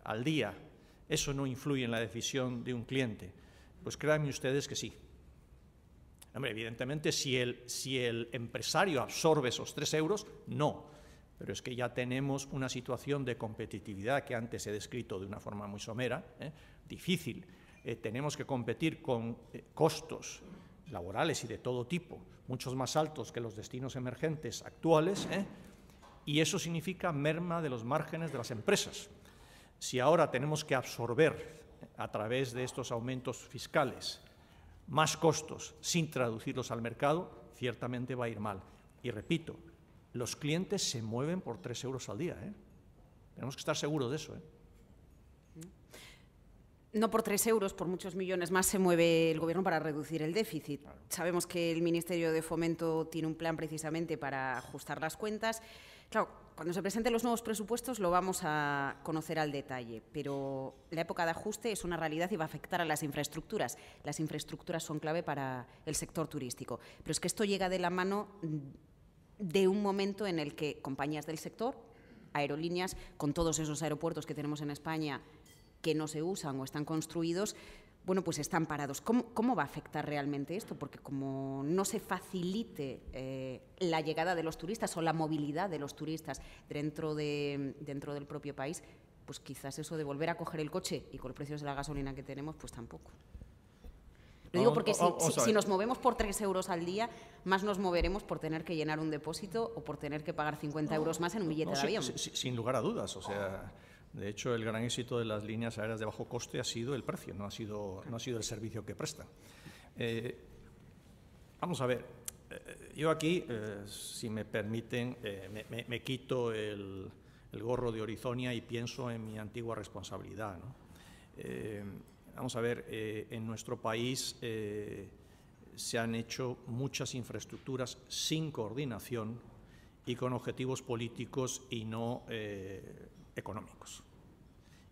al día, eso no influye en la decisión de un cliente. Pues créanme ustedes que sí. Hombre, evidentemente, si el empresario absorbe esos 3 euros, no. Pero es que ya tenemos una situación de competitividad que antes he descrito de una forma muy somera, difícil. Tenemos que competir con costos laborales y de todo tipo, muchos más altos que los destinos emergentes actuales, y eso significa merma de los márgenes de las empresas. Si ahora tenemos que absorber a través de estos aumentos fiscales más costos sin traducirlos al mercado, ciertamente va a ir mal. Y repito, los clientes se mueven por 3 euros al día. Tenemos que estar seguros de eso.
No por 3 euros, por muchos millones más se mueve el Gobierno para reducir el déficit. Claro. Sabemos que el Ministerio de Fomento tiene un plan precisamente para ajustar las cuentas. Claro, cuando se presenten los nuevos presupuestos lo vamos a conocer al detalle, pero la época de ajuste es una realidad y va a afectar a las infraestructuras. Las infraestructuras son clave para el sector turístico, pero es que esto llega de la mano de un momento en el que compañías del sector, aerolíneas, con todos esos aeropuertos que tenemos en España que no se usan o están construidos, bueno, pues están parados. ¿Cómo va a afectar realmente esto? Porque como no se facilite la llegada de los turistas o la movilidad de los turistas dentro del propio país, pues quizás eso de volver a coger el coche y con los precios de la gasolina que tenemos, pues tampoco. Lo digo porque si nos movemos por 3 euros al día, más nos moveremos por tener que llenar un depósito o por tener que pagar 50 euros más en un billete de avión.
Sin lugar a dudas, o sea, de hecho el gran éxito de las líneas aéreas de bajo coste ha sido el precio, no ha sido el servicio que prestan. Vamos a ver, yo aquí, si me permiten, me quito el gorro de Orizonia y pienso en mi antigua responsabilidad, ¿no? Vamos a ver, en nuestro país se han hecho muchas infraestructuras sin coordinación y con objetivos políticos y no económicos.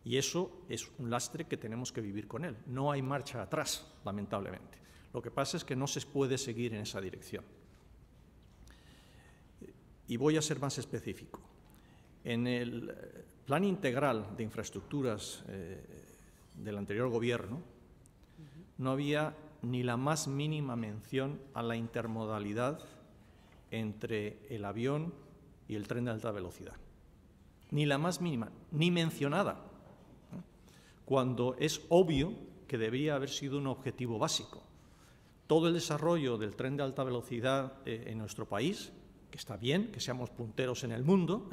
Y eso es un lastre que tenemos que vivir con él. No hay marcha atrás, lamentablemente. Lo que pasa es que no se puede seguir en esa dirección. Y voy a ser más específico. En el Plan Integral de Infraestructuras del anterior Gobierno, no había ni la más mínima mención a la intermodalidad entre el avión y el tren de alta velocidad. Ni la más mínima, ni mencionada, cuando es obvio que debería haber sido un objetivo básico. Todo el desarrollo del tren de alta velocidad en nuestro país, que está bien, que seamos punteros en el mundo,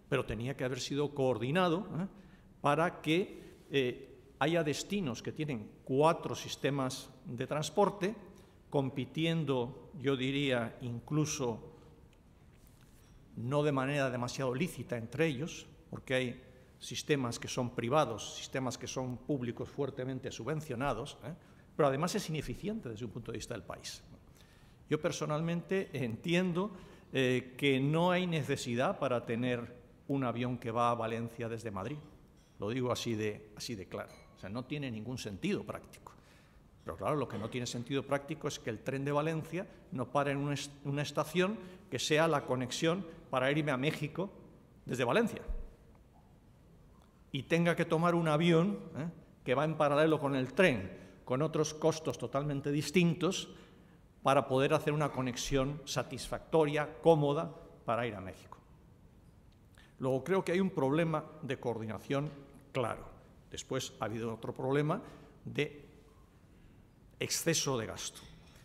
pero tenía que haber sido coordinado para que haya destinos que tienen 4 sistemas de transporte, compitiendo, yo diría, incluso no de manera demasiado lícita entre ellos, porque hay sistemas que son privados, sistemas que son públicos fuertemente subvencionados, pero además es ineficiente desde un punto de vista del país. Yo personalmente entiendo que no hay necesidad para tener un avión que va a Valencia desde Madrid. Lo digo así de claro. O sea, no tiene ningún sentido práctico. Pero claro, lo que no tiene sentido práctico es que el tren de Valencia no pare en una estación que sea la conexión para irme a México desde Valencia. Y tenga que tomar un avión que va en paralelo con el tren, con otros costos totalmente distintos, para poder hacer una conexión satisfactoria, cómoda, para ir a México. Luego creo que hay un problema de coordinación claro. Después ha habido otro problema de exceso de gasto.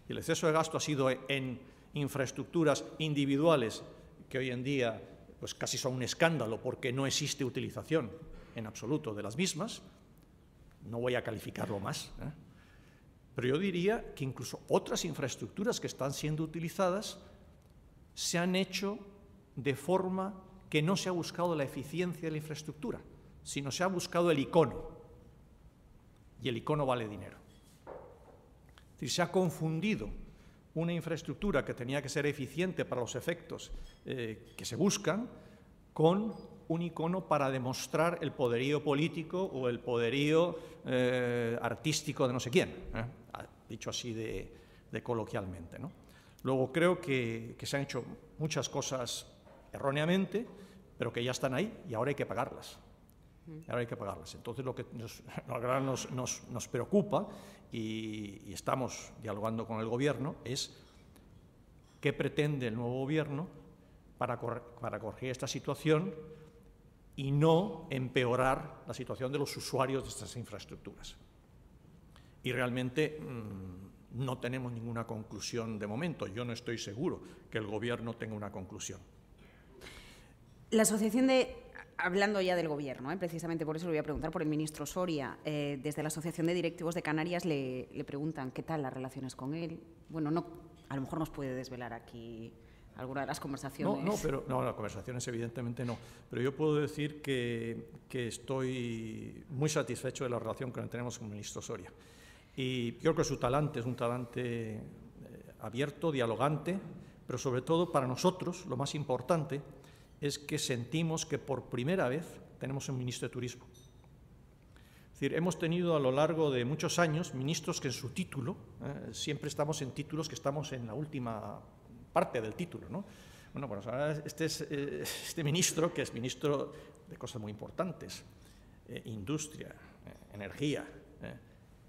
Y el exceso de gasto ha sido en infraestructuras individuales que hoy en día pues casi son un escándalo porque no existe utilización en absoluto de las mismas. No voy a calificarlo más, pero yo diría que incluso otras infraestructuras que están siendo utilizadas se han hecho de forma que no se ha buscado la eficiencia de la infraestructura, sino se ha buscado el icono, y el icono vale dinero. Es decir, se ha confundido una infraestructura que tenía que ser eficiente para los efectos que se buscan, con un icono para demostrar el poderío político o el poderío artístico de no sé quién, dicho así de coloquialmente, ¿no? Luego creo que se han hecho muchas cosas erróneamente, pero que ya están ahí y ahora hay que pagarlas. Ahora hay que pagarlas. Entonces lo que nos preocupa, y estamos dialogando con el Gobierno, es qué pretende el nuevo Gobierno para corregir esta situación y no empeorar la situación de los usuarios de estas infraestructuras. Y realmente no tenemos ninguna conclusión de momento. Yo no estoy seguro que el Gobierno tenga una conclusión.
La asociación hablando ya del Gobierno, precisamente por eso le voy a preguntar por el ministro Soria, desde la Asociación de Directivos de Canarias le preguntan qué tal las relaciones con él. Bueno, no, a lo mejor nos puede desvelar aquí alguna de las conversaciones.
No, las conversaciones evidentemente no, pero yo puedo decir que estoy muy satisfecho de la relación que tenemos con el ministro Soria. Y creo que su talante es un talante abierto, dialogante, pero sobre todo para nosotros lo más importante es que sentimos que por primera vez tenemos un ministro de Turismo. Es decir, hemos tenido a lo largo de muchos años ministros que en su título, siempre estamos en títulos que estamos en la última parte del título, ¿no? Bueno, pues ahora este ministro, que es ministro de cosas muy importantes, industria, energía,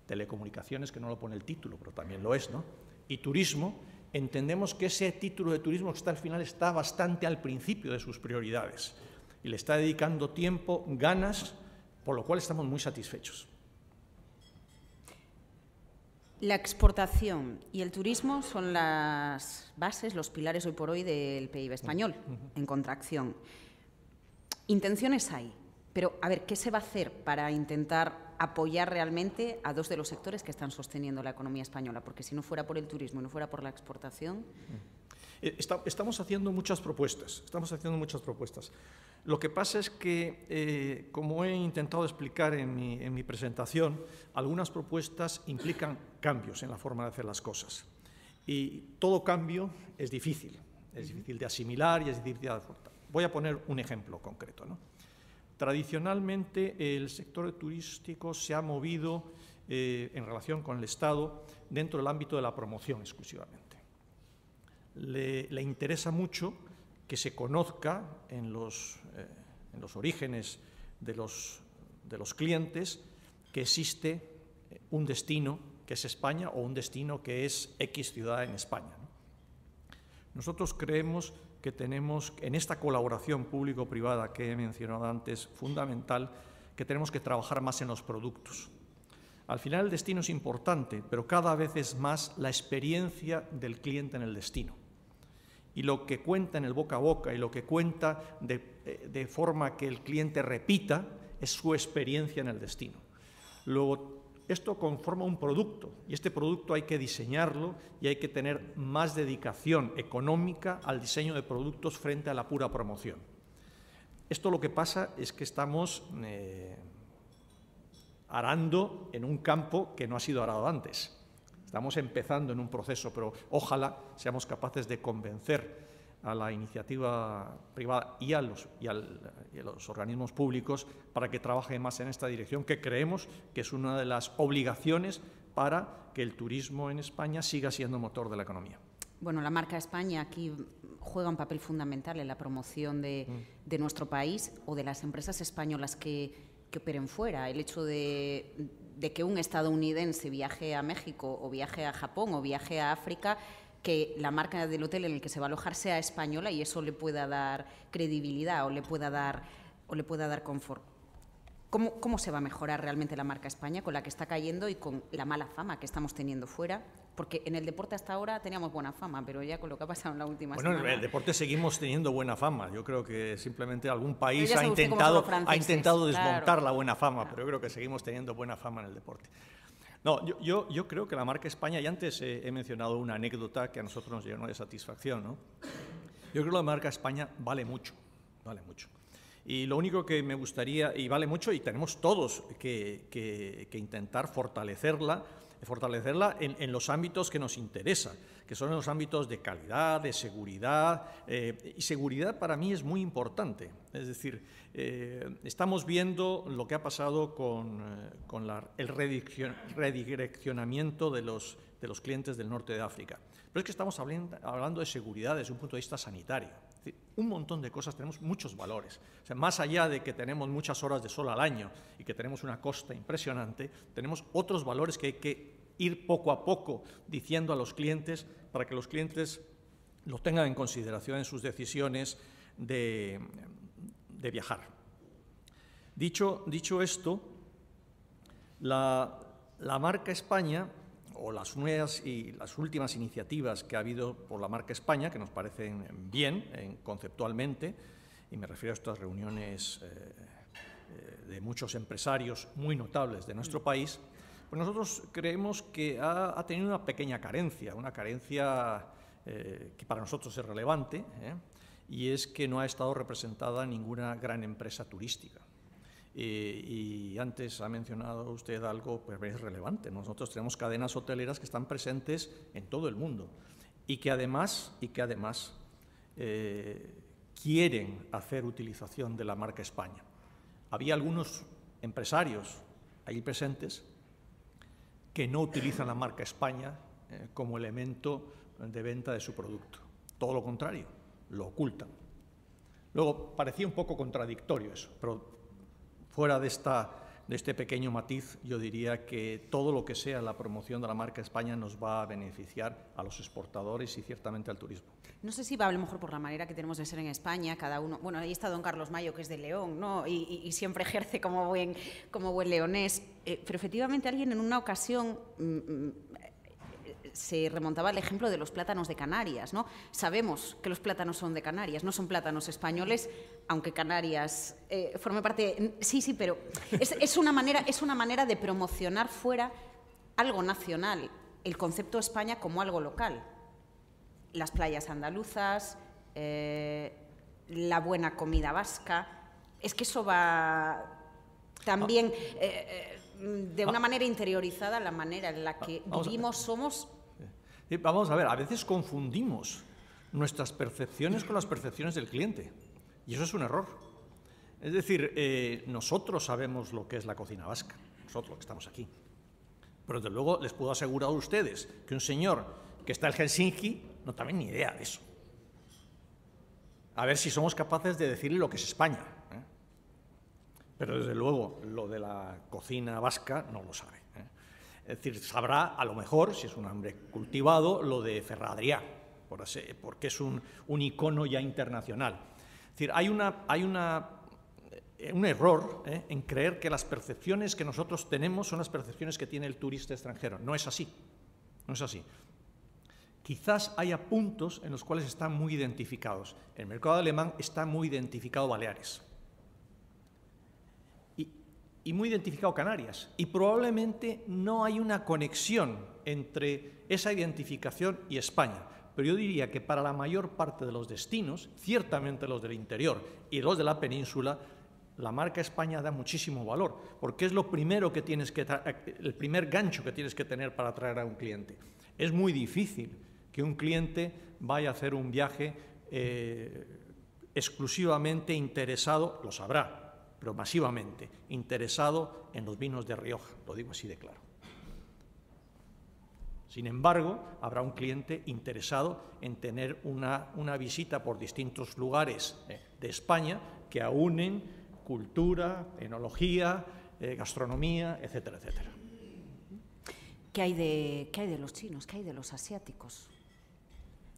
telecomunicaciones, que no lo pone el título, pero también lo es, ¿no? Y turismo, entendemos que ese título de turismo que está al final está bastante al principio de sus prioridades y le está dedicando tiempo, ganas, por lo cual estamos muy satisfechos.
La exportación y el turismo son las bases, los pilares hoy por hoy del PIB español, en contracción. Intenciones hay, pero a ver, ¿qué se va a hacer para intentar apoyar realmente a dos de los sectores que están sosteniendo la economía española? Porque si no fuera por el turismo y no fuera por la exportación...
Estamos haciendo muchas propuestas, Lo que pasa es que, como he intentado explicar en mi presentación, algunas propuestas implican cambios en la forma de hacer las cosas. Y todo cambio es difícil de asimilar y es difícil de afrontar. Voy a poner un ejemplo concreto, ¿no? Tradicionalmente, el sector turístico se ha movido en relación con el Estado dentro del ámbito de la promoción exclusivamente. Le interesa mucho que se conozca en los orígenes de los clientes que existe un destino que es España o un destino que es X ciudad en España, ¿no? Nosotros creemos que tenemos, en esta colaboración público-privada que he mencionado antes, fundamental, que tenemos que trabajar más en los productos. Al final el destino es importante, pero cada vez es más la experiencia del cliente en el destino. Y lo que cuenta en el boca a boca y lo que cuenta de forma que el cliente repita es su experiencia en el destino. Luego, esto conforma un producto y este producto hay que diseñarlo y hay que tener más dedicación económica al diseño de productos frente a la pura promoción. Esto lo que pasa es que estamos arando en un campo que no ha sido arado antes. Estamos empezando en un proceso, pero ojalá seamos capaces de convencer a la iniciativa privada y a los organismos públicos para que trabajen más en esta dirección, que creemos que es una de las obligaciones para que el turismo en España siga siendo motor de la economía.
Bueno, la marca España aquí juega un papel fundamental en la promoción de nuestro país o de las empresas españolas que operen fuera. El hecho de que un estadounidense viaje a México o viaje a Japón o viaje a África, que la marca del hotel en el que se va a alojar sea española y eso le pueda dar credibilidad o le pueda dar confort. ¿Cómo se va a mejorar realmente la marca España con la que está cayendo y con la mala fama que estamos teniendo fuera? Porque en el deporte hasta ahora teníamos buena fama, pero ya con lo que ha pasado en la última semana...
Bueno, en el deporte seguimos teniendo buena fama. Yo creo que simplemente algún país ha intentado desmontar la buena fama, pero yo creo que seguimos teniendo buena fama en el deporte. No, yo creo que la marca España, y antes he mencionado una anécdota que a nosotros nos llenó de satisfacción, ¿no? Yo creo que la marca España vale mucho, vale mucho. Y lo único que me gustaría, y vale mucho, y tenemos todos que intentar fortalecerla fortalecerla en los ámbitos que nos interesan, que son los ámbitos de calidad, de seguridad, y seguridad para mí es muy importante. Es decir, estamos viendo lo que ha pasado con el redireccionamiento de los clientes del norte de África. Pero es que estamos hablando de seguridad desde un punto de vista sanitario. Es decir, un montón de cosas, tenemos muchos valores. O sea, más allá de que tenemos muchas horas de sol al año y que tenemos una costa impresionante, tenemos otros valores que hay que ir poco a poco diciendo a los clientes para que los clientes lo tengan en consideración en sus decisiones de viajar. Dicho esto, la marca España, o las nuevas y las últimas iniciativas que ha habido por la marca España, que nos parecen bien conceptualmente, y me refiero a estas reuniones de muchos empresarios muy notables de nuestro país, pues nosotros creemos que ha tenido una pequeña carencia, que para nosotros es relevante, y es que no ha estado representada ninguna gran empresa turística. Y antes ha mencionado usted algo pues, es relevante. Nosotros tenemos cadenas hoteleras que están presentes en todo el mundo y que además quieren hacer utilización de la marca España. Había algunos empresarios allí presentes que no utilizan la marca España como elemento de venta de su producto. Todo lo contrario, lo ocultan. Luego, parecía un poco contradictorio eso, pero fuera de este pequeño matiz, yo diría que todo lo que sea la promoción de la marca España nos va a beneficiar a los exportadores y ciertamente al turismo.
No sé si va a lo mejor por la manera que tenemos de ser en España, cada uno. Bueno, ahí está don Carlos Mayo, que es de León, ¿no? Y siempre ejerce como buen leonés. Pero efectivamente alguien en una ocasión se remontaba al ejemplo de los plátanos de Canarias, ¿no? Sabemos que los plátanos son de Canarias, no son plátanos españoles, aunque Canarias forme parte. Sí, pero es una manera de promocionar fuera algo nacional, el concepto España como algo local. Las playas andaluzas, la buena comida vasca. Es que eso va también de una manera interiorizada la manera en la que vivimos, somos.
Vamos a ver, a veces confundimos nuestras percepciones con las percepciones del cliente y eso es un error. Es decir, nosotros sabemos lo que es la cocina vasca, nosotros que estamos aquí, pero desde luego les puedo asegurar a ustedes que un señor que está en Helsinki no tiene ni idea de eso. A ver si somos capaces de decirle lo que es España, pero desde luego lo de la cocina vasca no lo sabe. Es decir, sabrá a lo mejor, si es un hombre cultivado, lo de Ferradrià, porque es un icono ya internacional. Es decir, hay un error en creer que las percepciones que nosotros tenemos son las percepciones que tiene el turista extranjero. No es así, no es así. Quizás haya puntos en los cuales están muy identificados. En el mercado alemán está muy identificado Baleares. Y muy identificado Canarias, y probablemente no hay una conexión entre esa identificación y España, pero yo diría que para la mayor parte de los destinos, ciertamente los del interior y los de la península, la marca España da muchísimo valor, porque es lo primero que el primer gancho que tienes que tener para atraer a un cliente. Es muy difícil que un cliente vaya a hacer un viaje exclusivamente interesado, lo sabrá, pero masivamente interesado en los vinos de Rioja, lo digo así de claro. Sin embargo, habrá un cliente interesado en tener una visita por distintos lugares de España que aúnen cultura, enología, gastronomía, etcétera, etcétera.
¿Qué hay de los chinos? ¿Qué hay de los asiáticos?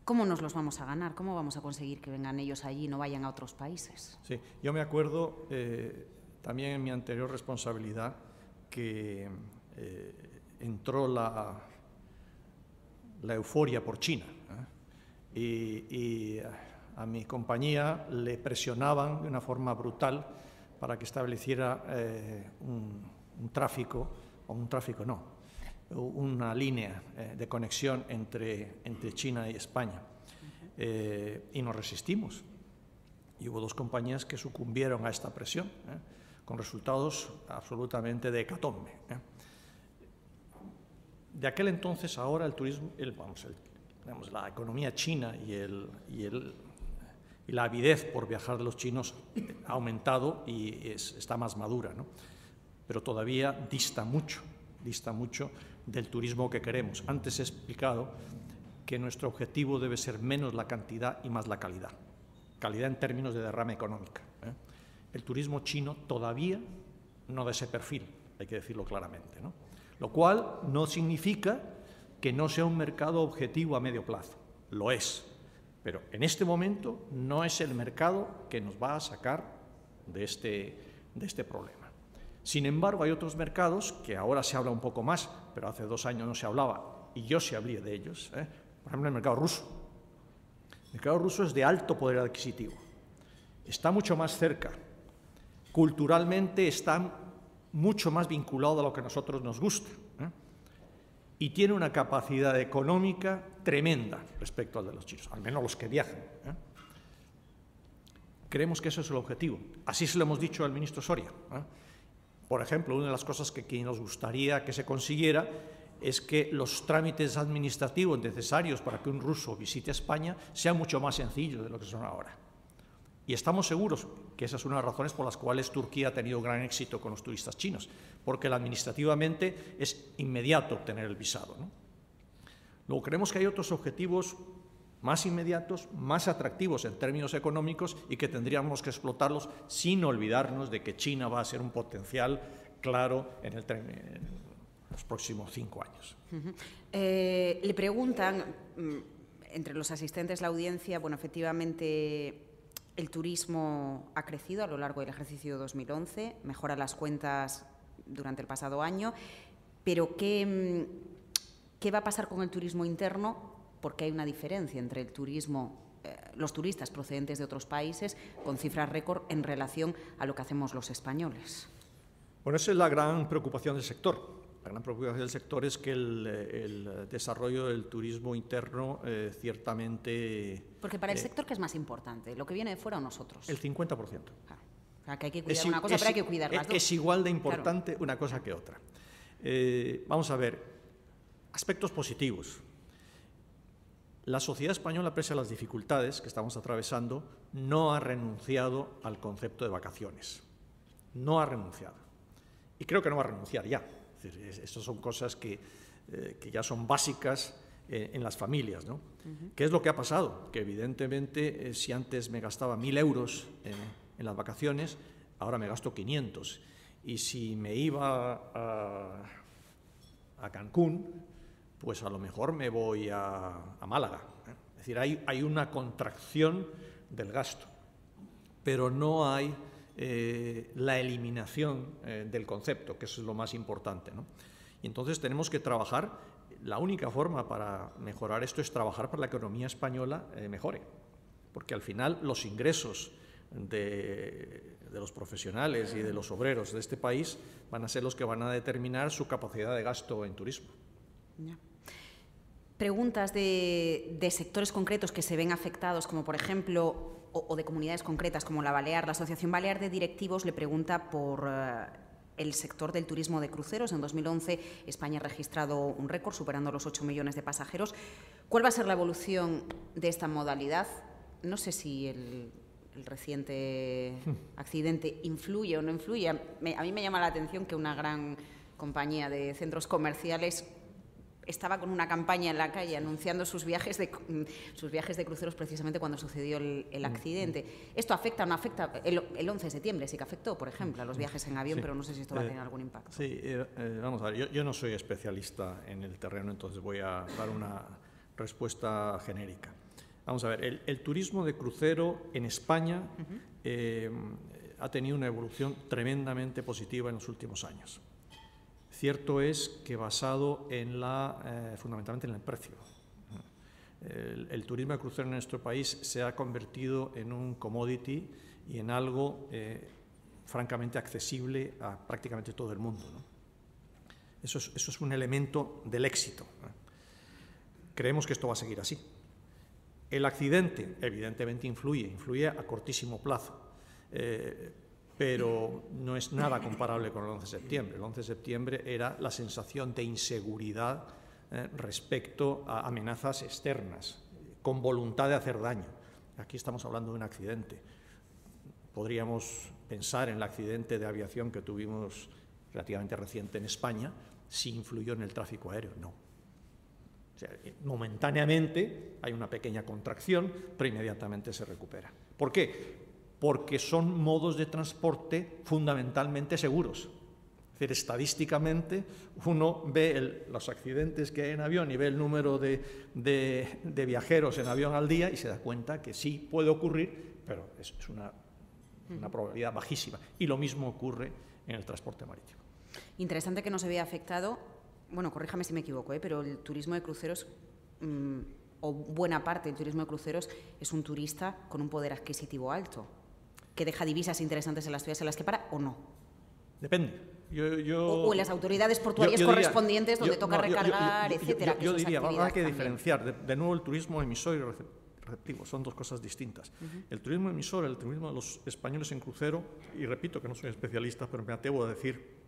¿Cómo nos los vamos a ganar? ¿Cómo vamos a conseguir que vengan ellos allí y no vayan a otros países?
Sí, yo me acuerdo también en mi anterior responsabilidad que entró la euforia por China y a mi compañía le presionaban de una forma brutal para que estableciera una línea de conexión entre China y España. Y nos resistimos. Y hubo dos compañías que sucumbieron a esta presión, con resultados absolutamente de hecatombe. De aquel entonces, ahora el turismo, digamos, la economía china y la avidez por viajar de los chinos ha aumentado y está más madura, ¿no? Pero todavía dista mucho del turismo que queremos. Antes he explicado que nuestro objetivo debe ser menos la cantidad y más la calidad. Calidad en términos de derrama económica, ¿eh? El turismo chino todavía no da ese perfil, hay que decirlo claramente, ¿no? Lo cual no significa que no sea un mercado objetivo a medio plazo. Lo es, pero en este momento no es el mercado que nos va a sacar de este problema. Sin embargo, hay otros mercados que ahora se habla un poco más, pero hace 2 años no se hablaba, y yo sí hablé de ellos, ¿eh? Por ejemplo, el mercado ruso. El mercado ruso es de alto poder adquisitivo, está mucho más cerca, culturalmente está mucho más vinculado a lo que a nosotros nos gusta, ¿eh? Y tiene una capacidad económica tremenda respecto al de los chinos, al menos los que viajan, ¿eh? Creemos que eso es el objetivo. Así se lo hemos dicho al ministro Soria, ¿eh? Por ejemplo, una de las cosas que nos gustaría que se consiguiera es que los trámites administrativos necesarios para que un ruso visite España sean mucho más sencillos de lo que son ahora. Y estamos seguros que esa es una de las razones por las cuales Turquía ha tenido gran éxito con los turistas chinos, porque administrativamente es inmediato obtener el visado, ¿no? Luego, creemos que hay otros objetivos más inmediatos, más atractivos en términos económicos y que tendríamos que explotarlos sin olvidarnos de que China va a ser un potencial claro en los próximos 5 años.
Le preguntan, entre los asistentes, la audiencia, bueno, efectivamente el turismo ha crecido a lo largo del ejercicio 2011, mejora las cuentas durante el pasado año, pero ¿qué va a pasar con el turismo interno? Porque hay una diferencia entre el turismo, los turistas procedentes de otros países, con cifras récord en relación a lo que hacemos los españoles.
Bueno, esa es la gran preocupación del sector. La gran preocupación del sector es que el desarrollo del turismo interno ciertamente...
Porque para el sector, ¿qué es más importante? ¿Lo que viene de fuera o nosotros?
El 50%.
Claro. O sea, que hay que cuidar una cosa, pero hay que cuidar las dos.
Es igual de importante una cosa que otra. Vamos a ver, aspectos positivos. La sociedad española, pese a las dificultades que estamos atravesando, no ha renunciado al concepto de vacaciones. No ha renunciado. Y creo que no va a renunciar ya. Es decir, estas son cosas que ya son básicas en las familias, ¿no? ¿Qué es lo que ha pasado? Que evidentemente si antes me gastaba 1.000 euros en las vacaciones, ahora me gasto 500. Y si me iba a Cancún, pues a lo mejor me voy a Málaga, ¿eh? Es decir, hay una contracción del gasto, pero no hay la eliminación del concepto, que eso es lo más importante, ¿no? Y entonces tenemos que trabajar, la única forma para mejorar esto es trabajar para que la economía española mejore, porque al final los ingresos de los profesionales y de los obreros de este país van a ser los que van a determinar su capacidad de gasto en turismo.
Ya. Preguntas de sectores concretos que se ven afectados, como por ejemplo, o de comunidades concretas como la Balear. La Asociación Balear de Directivos le pregunta por el sector del turismo de cruceros. En 2011 España ha registrado un récord, superando los 8 millones de pasajeros. ¿Cuál va a ser la evolución de esta modalidad? No sé si el reciente accidente influye o no influye. A mí me llama la atención que una gran compañía de centros comerciales estaba con una campaña en la calle anunciando sus viajes de cruceros precisamente cuando sucedió el accidente. ¿Esto afecta o no afecta? El 11 de septiembre sí que afectó, por ejemplo, a los viajes en avión, pero no sé si esto va a tener algún impacto.
Sí, vamos a ver, yo no soy especialista en el terreno, entonces voy a dar una respuesta genérica. Vamos a ver, el turismo de crucero en España ha tenido una evolución tremendamente positiva en los últimos años. Cierto es que basado en fundamentalmente en el precio. El turismo de crucero en nuestro país se ha convertido en un commodity y en algo francamente accesible a prácticamente todo el mundo, ¿no? Eso es un elemento del éxito, ¿no? Creemos que esto va a seguir así. El accidente evidentemente influye a cortísimo plazo. Pero no es nada comparable con el 11 de septiembre. El 11 de septiembre era la sensación de inseguridad respecto a amenazas externas, con voluntad de hacer daño. Aquí estamos hablando de un accidente. Podríamos pensar en el accidente de aviación que tuvimos relativamente reciente en España, si influyó en el tráfico aéreo. No. O sea, momentáneamente hay una pequeña contracción, pero inmediatamente se recupera. ¿Por qué? Porque son modos de transporte fundamentalmente seguros. Es decir, estadísticamente uno ve los accidentes que hay en avión y ve el número de viajeros en avión al día y se da cuenta que sí puede ocurrir, pero es una probabilidad bajísima. Y lo mismo ocurre en el transporte marítimo.
Interesante que no se vea afectado, bueno, corríjame si me equivoco, pero el turismo de cruceros, o buena parte del turismo de cruceros, es un turista con un poder adquisitivo alto, que deja divisas interesantes en las ciudades en las que para, ¿o no?
Depende.
O en las autoridades portuarias correspondientes donde toca recargar, etcétera.
Yo diría, hay que diferenciar. De nuevo, el turismo emisor y receptivo son dos cosas distintas. El turismo emisor, el turismo de los españoles en crucero, y repito que no soy especialista, pero me atrevo a decir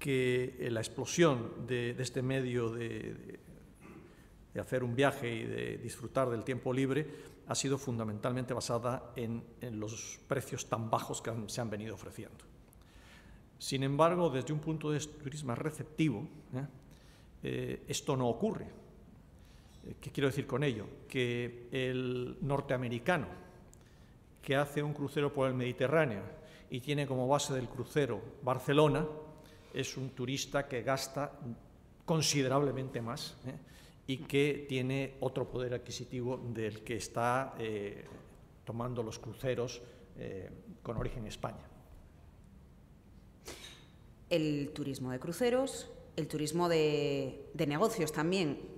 que la explosión de este medio de hacer un viaje y de disfrutar del tiempo libre ha sido fundamentalmente basada en los precios tan bajos que se han venido ofreciendo. Sin embargo, desde un punto de vista turismo receptivo, esto no ocurre. ¿Qué quiero decir con ello? Que el norteamericano que hace un crucero por el Mediterráneo y tiene como base del crucero Barcelona es un turista que gasta considerablemente más y que tiene otro poder adquisitivo del que está tomando los cruceros con origen en España.
El turismo de cruceros, el turismo de negocios también.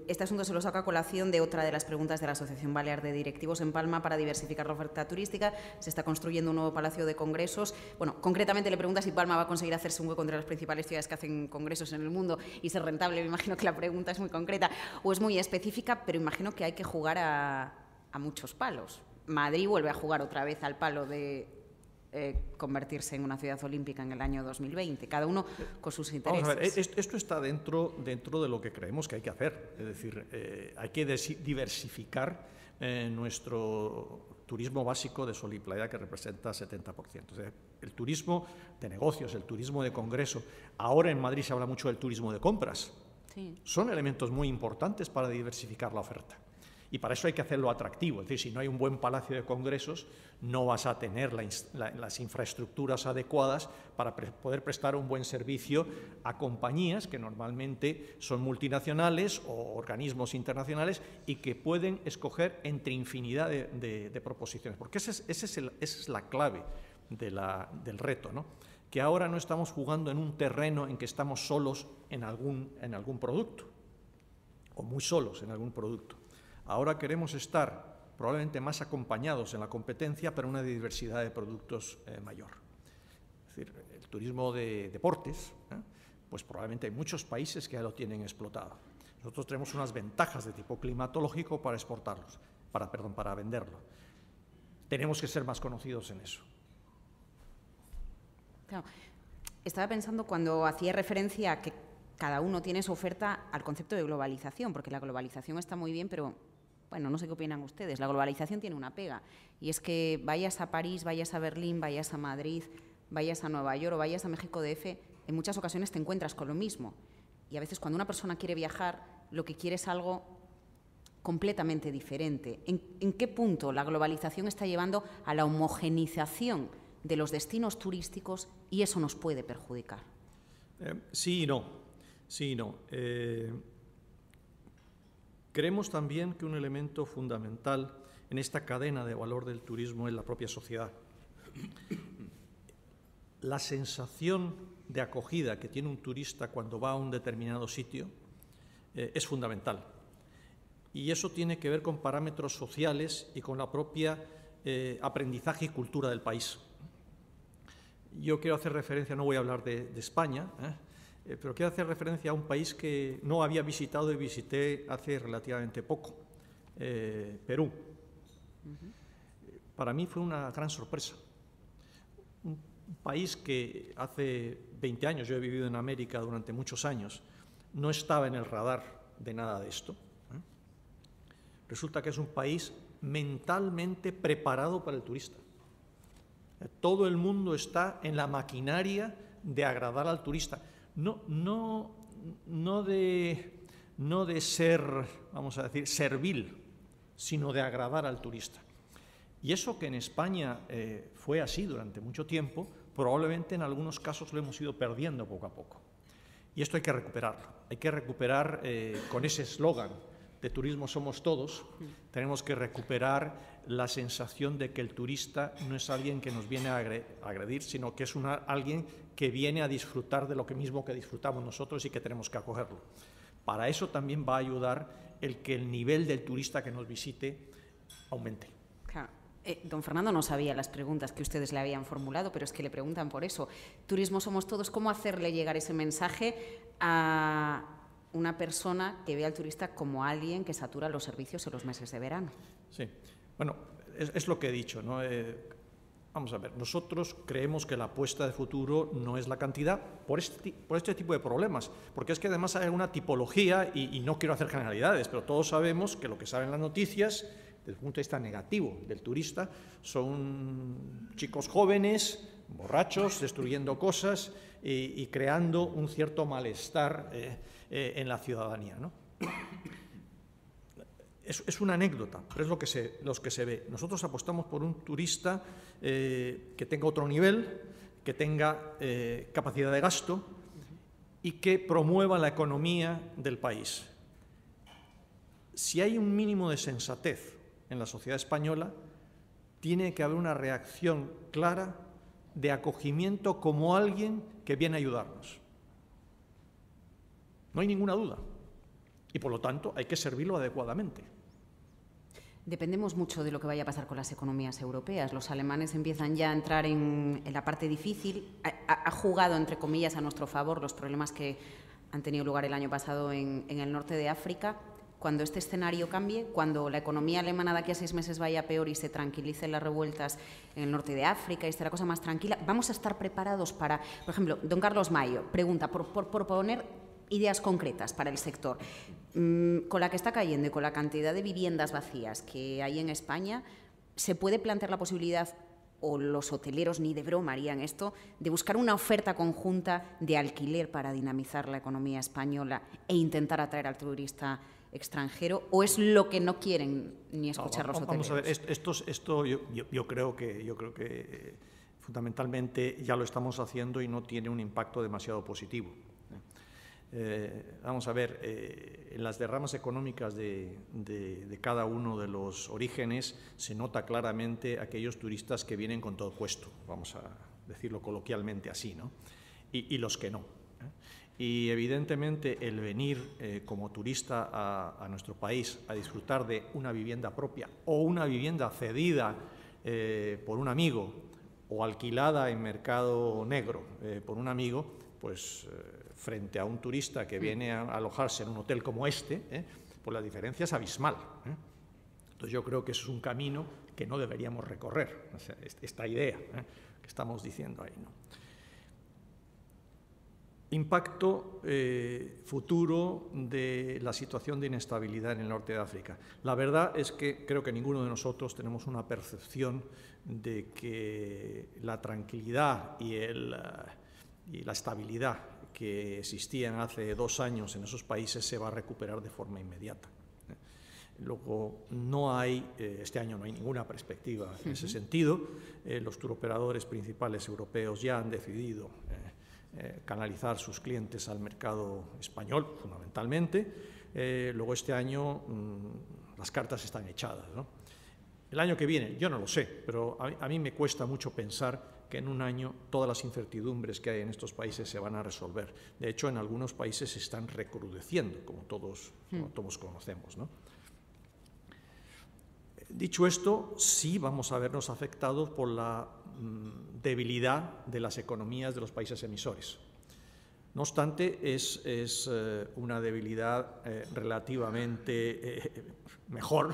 Este asunto se lo saca a colación de otra de las preguntas de la Asociación Balear de Directivos en Palma para diversificar la oferta turística. Se está construyendo un nuevo palacio de congresos. Bueno, concretamente le pregunta si Palma va a conseguir hacerse un hueco entre las principales ciudades que hacen congresos en el mundo y ser rentable. Me imagino que la pregunta es muy concreta o es muy específica, pero imagino que hay que jugar a muchos palos. Madrid vuelve a jugar otra vez al palo de convertirse en una ciudad olímpica en el año 2020, cada uno con sus intereses.
Vamos a ver, esto está dentro de lo que creemos que hay que hacer, es decir, hay que diversificar nuestro turismo básico de sol y playa, que representa 70%. O sea, el turismo de negocios, el turismo de congreso, ahora en Madrid se habla mucho del turismo de compras, sí. Son elementos muy importantes para diversificar la oferta. Y para eso hay que hacerlo atractivo. Es decir, si no hay un buen palacio de congresos, no vas a tener las infraestructuras adecuadas para poder prestar un buen servicio a compañías que normalmente son multinacionales o organismos internacionales y que pueden escoger entre infinidad de proposiciones. Porque esa es la clave del reto, ¿no? Que ahora no estamos jugando en un terreno en que estamos solos en algún producto, o muy solos en algún producto. Ahora queremos estar probablemente más acompañados en la competencia, pero una diversidad de productos mayor. Es decir, el turismo de deportes, pues probablemente hay muchos países que ya lo tienen explotado. Nosotros tenemos unas ventajas de tipo climatológico para exportarlos, para venderlo. Tenemos que ser más conocidos en eso.
Claro. Estaba pensando cuando hacía referencia a que cada uno tiene su oferta al concepto de globalización, porque la globalización está muy bien, pero bueno, no sé qué opinan ustedes. La globalización tiene una pega, y es que vayas a París, vayas a Berlín, vayas a Madrid, vayas a Nueva York o vayas a México DF, en muchas ocasiones te encuentras con lo mismo. Y a veces cuando una persona quiere viajar, lo que quiere es algo completamente diferente. ¿En qué punto la globalización está llevando a la homogenización de los destinos turísticos y eso nos puede perjudicar?
Sí y no. Sí y no. Creemos también que un elemento fundamental en esta cadena de valor del turismo es la propia sociedad. La sensación de acogida que tiene un turista cuando va a un determinado sitio es fundamental. Y eso tiene que ver con parámetros sociales y con la propia aprendizaje y cultura del país. Yo quiero hacer referencia, no voy a hablar de España, pero quiero hacer referencia a un país que no había visitado y visité hace relativamente poco, Perú. Para mí fue una gran sorpresa. Un país que hace 20 años, yo he vivido en América durante muchos años, no estaba en el radar de nada de esto. Resulta que es un país mentalmente preparado para el turista. Todo el mundo está en la maquinaria de agradar al turista. No de ser, vamos a decir, servil, sino de agradar al turista. Y eso que en España fue así durante mucho tiempo, probablemente en algunos casos lo hemos ido perdiendo poco a poco. Y esto hay que recuperarlo. Hay que recuperar con ese eslogan de turismo somos todos, tenemos que recuperar la sensación de que el turista no es alguien que nos viene a agredir, sino que es alguien que viene a disfrutar de lo mismo que disfrutamos nosotros y que tenemos que acogerlo. Para eso también va a ayudar el que el nivel del turista que nos visite aumente.
Claro. Don Fernando no sabía las preguntas que ustedes le habían formulado, pero es que le preguntan por eso. Turismo somos todos, ¿cómo hacerle llegar ese mensaje a una persona que ve al turista como alguien que satura los servicios en los meses de verano?
Sí, bueno, es lo que he dicho, ¿no? Vamos a ver, nosotros creemos que la apuesta de futuro no es la cantidad por este tipo de problemas, porque es que además hay una tipología, y no quiero hacer generalidades, pero todos sabemos que lo que salen las noticias, desde el punto de vista negativo del turista, son chicos jóvenes, borrachos, destruyendo cosas y creando un cierto malestar en la ciudadanía, ¿no? Es una anécdota, pero es lo que se ve. Nosotros apostamos por un turista que tenga otro nivel, que tenga capacidad de gasto y que promueva la economía del país. Si hay un mínimo de sensatez en la sociedad española, tiene que haber una reacción clara de acogimiento como alguien que viene a ayudarnos. No hay ninguna duda. Y, por lo tanto, hay que servirlo adecuadamente.
Dependemos mucho de lo que vaya a pasar con las economías europeas. Los alemanes empiezan ya a entrar en la parte difícil. Ha jugado, entre comillas, a nuestro favor los problemas que han tenido lugar el año pasado en el norte de África. Cuando este escenario cambie, cuando la economía alemana de aquí a 6 meses vaya peor y se tranquilicen las revueltas en el norte de África y esté la cosa más tranquila, ¿vamos a estar preparados para...? Por ejemplo, don Carlos Mayo pregunta, por poner ideas concretas para el sector. Con la que está cayendo y con la cantidad de viviendas vacías que hay en España, ¿se puede plantear la posibilidad, o los hoteleros ni de broma harían esto, de buscar una oferta conjunta de alquiler para dinamizar la economía española e intentar atraer al turista extranjero, o es lo que no quieren ni escuchar los hoteleros?
Vamos a ver, esto yo creo que fundamentalmente ya lo estamos haciendo y no tiene un impacto demasiado positivo. Vamos a ver, en las derramas económicas de cada uno de los orígenes se nota claramente aquellos turistas que vienen con todo puesto, vamos a decirlo coloquialmente así, ¿no? Y los que no. Y evidentemente el venir como turista a nuestro país a disfrutar de una vivienda propia o una vivienda cedida por un amigo o alquilada en mercado negro por un amigo, pues frente a un turista que viene a alojarse en un hotel como este, pues la diferencia es abismal. Entonces yo creo que eso es un camino que no deberíamos recorrer, o sea, esta idea que estamos diciendo ahí, ¿no? Impacto futuro de la situación de inestabilidad en el norte de África. La verdad es que creo que ninguno de nosotros tenemos una percepción de que la tranquilidad y la estabilidad que existían hace 2 años en esos países se va a recuperar de forma inmediata. Luego, este año no hay ninguna perspectiva en ese sentido. Los turoperadores principales europeos ya han decidido canalizar sus clientes al mercado español, fundamentalmente. Luego, este año las cartas están echadas, ¿no? El año que viene, yo no lo sé, pero a mí me cuesta mucho pensar que en un año todas las incertidumbres que hay en estos países se van a resolver. De hecho, en algunos países se están recrudeciendo, como todos conocemos, ¿no? Dicho esto, sí vamos a vernos afectados por la debilidad de las economías de los países emisores. No obstante, es una debilidad relativamente mejor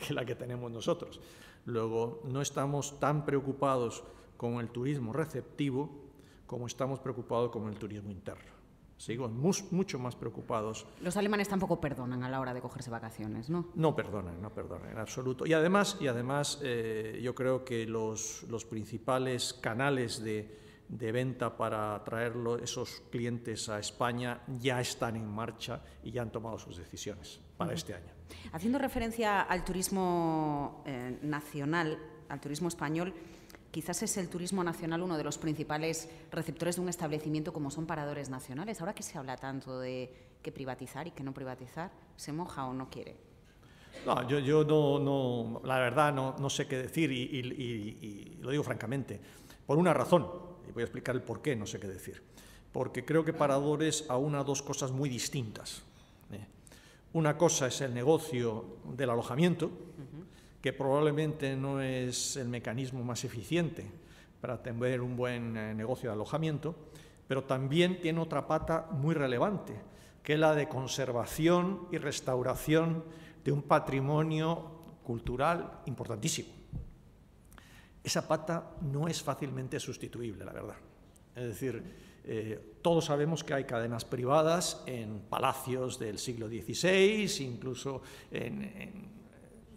que la que tenemos nosotros. Luego, no estamos tan preocupados con el turismo receptivo como estamos preocupados con el turismo interno. Seguimos mucho más preocupados.
Los alemanes tampoco perdonan a la hora de cogerse vacaciones, ¿no?
No perdonan en absoluto. Y además yo creo que los principales canales de venta para traer esos clientes a España ya están en marcha y ya han tomado sus decisiones para este año.
Haciendo referencia al turismo nacional, al turismo español, quizás es el turismo nacional uno de los principales receptores de un establecimiento como son paradores nacionales. Ahora que se habla tanto de que privatizar y que no privatizar, ¿se moja o no quiere?
No, yo no, la verdad no sé qué decir y lo digo francamente, por una razón, y voy a explicar el por qué no sé qué decir. Porque creo que Paradores aúna dos cosas muy distintas. Una cosa es el negocio del alojamiento, que probablemente no es el mecanismo más eficiente para tener un buen negocio de alojamiento, pero también tiene otra pata muy relevante, que es la de conservación y restauración de un patrimonio cultural importantísimo. Esa pata no es fácilmente sustituible, la verdad. Es decir, todos sabemos que hay cadenas privadas en palacios del siglo XVI, incluso en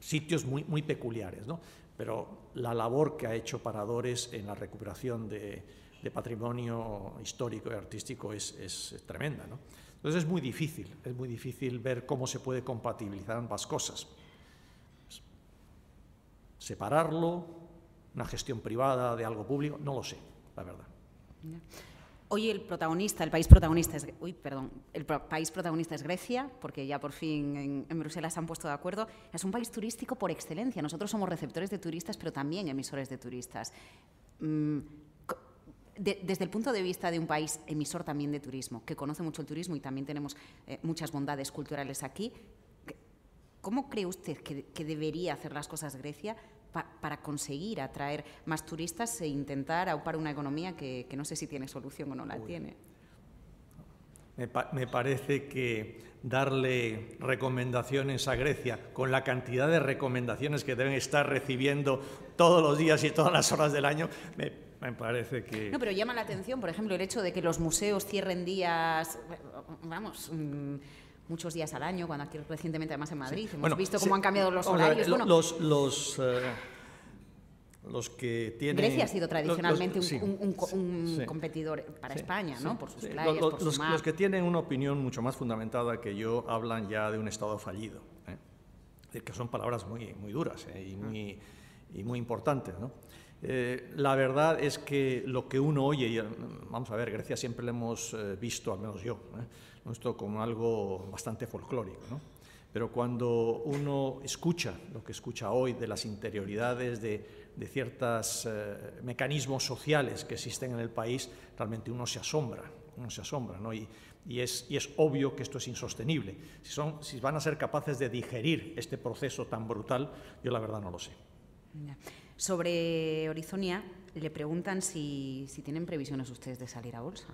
sitios muy peculiares, ¿no? Pero la labor que ha hecho Paradores en la recuperación de patrimonio histórico y artístico es tremenda, ¿no? Entonces es muy difícil ver cómo se puede compatibilizar ambas cosas. Separarlo, una gestión privada de algo público, no lo sé, la verdad.
Hoy el país protagonista es Grecia, porque ya por fin en Bruselas se han puesto de acuerdo. Es un país turístico por excelencia. Nosotros somos receptores de turistas, pero también emisores de turistas. Desde el punto de vista de un país emisor también de turismo, que conoce mucho el turismo y también tenemos muchas bondades culturales aquí, ¿cómo cree usted que debería hacer las cosas Grecia para conseguir atraer más turistas e intentar aupar una economía que no sé si tiene solución o no la tiene?
Me parece que darle recomendaciones a Grecia, con la cantidad de recomendaciones que deben estar recibiendo todos los días y todas las horas del año, me parece que...
No, pero llama la atención, por ejemplo, el hecho de que los museos cierren días, muchos días al año, cuando aquí recientemente además en Madrid hemos visto cómo han cambiado los horarios.
Los que tienen...
Grecia ha sido tradicionalmente un competidor para España, ¿no? Por sus playas, por su mar.
Los que tienen una opinión mucho más fundamentada que yo hablan ya de un Estado fallido, ¿eh? Es decir, que son palabras muy duras y muy importantes, ¿no? La verdad es que lo que uno oye, y vamos a ver, Grecia siempre lo hemos visto, al menos yo, esto como algo bastante folclórico, ¿no? Pero cuando uno escucha lo que escucha hoy de las interioridades de ciertos mecanismos sociales que existen en el país, realmente uno se asombra, ¿no? Y es obvio que esto es insostenible. Si van a ser capaces de digerir este proceso tan brutal, yo la verdad no lo sé.
Sobre Orizonia, le preguntan si tienen previsiones ustedes de salir a bolsa.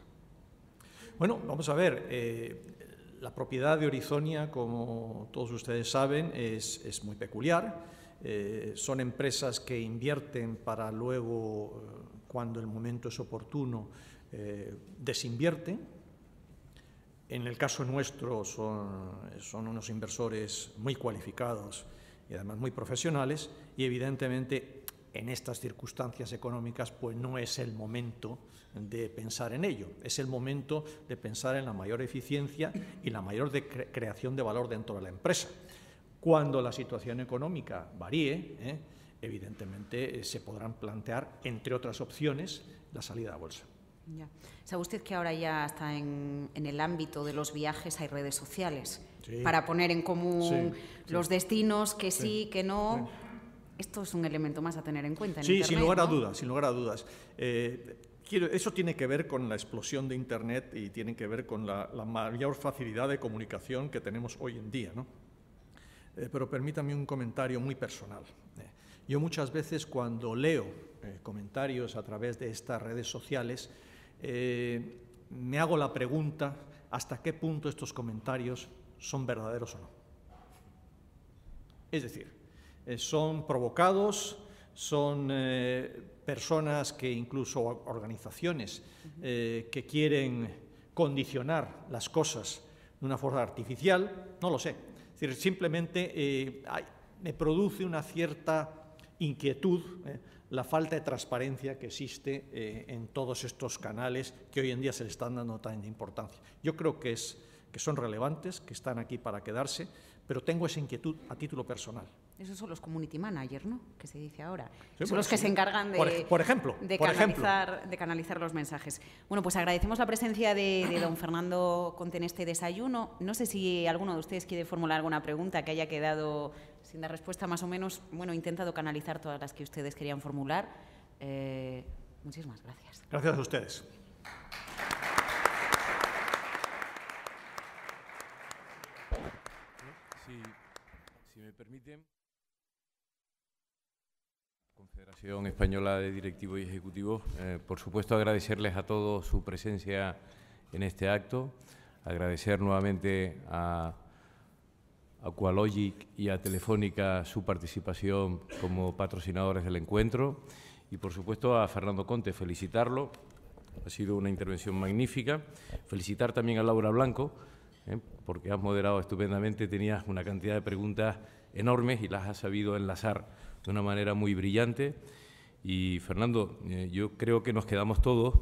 Bueno, vamos a ver. La propiedad de Orizonia, como todos ustedes saben, es muy peculiar. Son empresas que invierten para luego, cuando el momento es oportuno, desinvierten. En el caso nuestro son unos inversores muy cualificados y además muy profesionales, y evidentemente en estas circunstancias económicas pues no es el momento de pensar en ello, es el momento de pensar en la mayor eficiencia y la mayor creación de valor dentro de la empresa. Cuando la situación económica varíe, evidentemente se podrán plantear, entre otras opciones, la salida a bolsa.
Ya. ¿Sabe usted que ahora ya está en el ámbito de los viajes hay redes sociales para poner en común los destinos, que sí, que no? Sí. Esto es un elemento más a tener en cuenta en Internet,
sin lugar a
¿no?
dudas, sin lugar a dudas. Eso tiene que ver con la explosión de Internet y tiene que ver con la mayor facilidad de comunicación que tenemos hoy en día, ¿no? Pero permítame un comentario muy personal. Yo muchas veces cuando leo comentarios a través de estas redes sociales, me hago la pregunta hasta qué punto estos comentarios son verdaderos o no. Es decir, son provocados, son personas que incluso organizaciones que quieren condicionar las cosas de una forma artificial, no lo sé. Es decir, simplemente me produce una cierta inquietud la falta de transparencia que existe en todos estos canales que hoy en día se le están dando tanta importancia. Yo creo que son relevantes, que están aquí para quedarse, pero tengo esa inquietud a título personal.
Esos son los community managers, ¿no?, que se dice ahora.
Sí,
son los que se encargan de canalizar los mensajes. Bueno, pues agradecemos la presencia de don Fernando Conte en este desayuno. No sé si alguno de ustedes quiere formular alguna pregunta que haya quedado sin dar respuesta, más o menos. Bueno, he intentado canalizar todas las que ustedes querían formular. Muchísimas gracias.
Gracias a ustedes.
Si me permiten, Confederación Española de Directivos y Ejecutivos, por supuesto agradecerles a todos su presencia en este acto, agradecer nuevamente a Aqualogic y a Telefónica su participación como patrocinadores del encuentro y, por supuesto, a Fernando Conte, felicitarlo. Ha sido una intervención magnífica. Felicitar también a Laura Blanco, porque has moderado estupendamente, tenías una cantidad de preguntas enormes y las has sabido enlazar de una manera muy brillante. Y, Fernando, yo creo que nos quedamos todos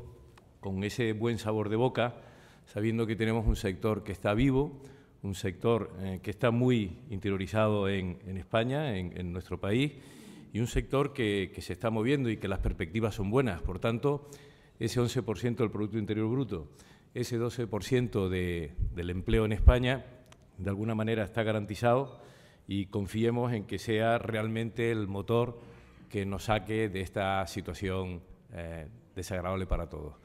con ese buen sabor de boca, sabiendo que tenemos un sector que está vivo, un sector que está muy interiorizado en España, en nuestro país, y un sector que se está moviendo y que las perspectivas son buenas. Por tanto, ese 11% del Producto Interior Bruto, ese 12% del empleo en España, de alguna manera está garantizado, y confiemos en que sea realmente el motor que nos saque de esta situación desagradable para todos.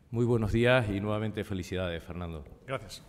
Muy buenos días y nuevamente felicidades, Fernando.
Gracias.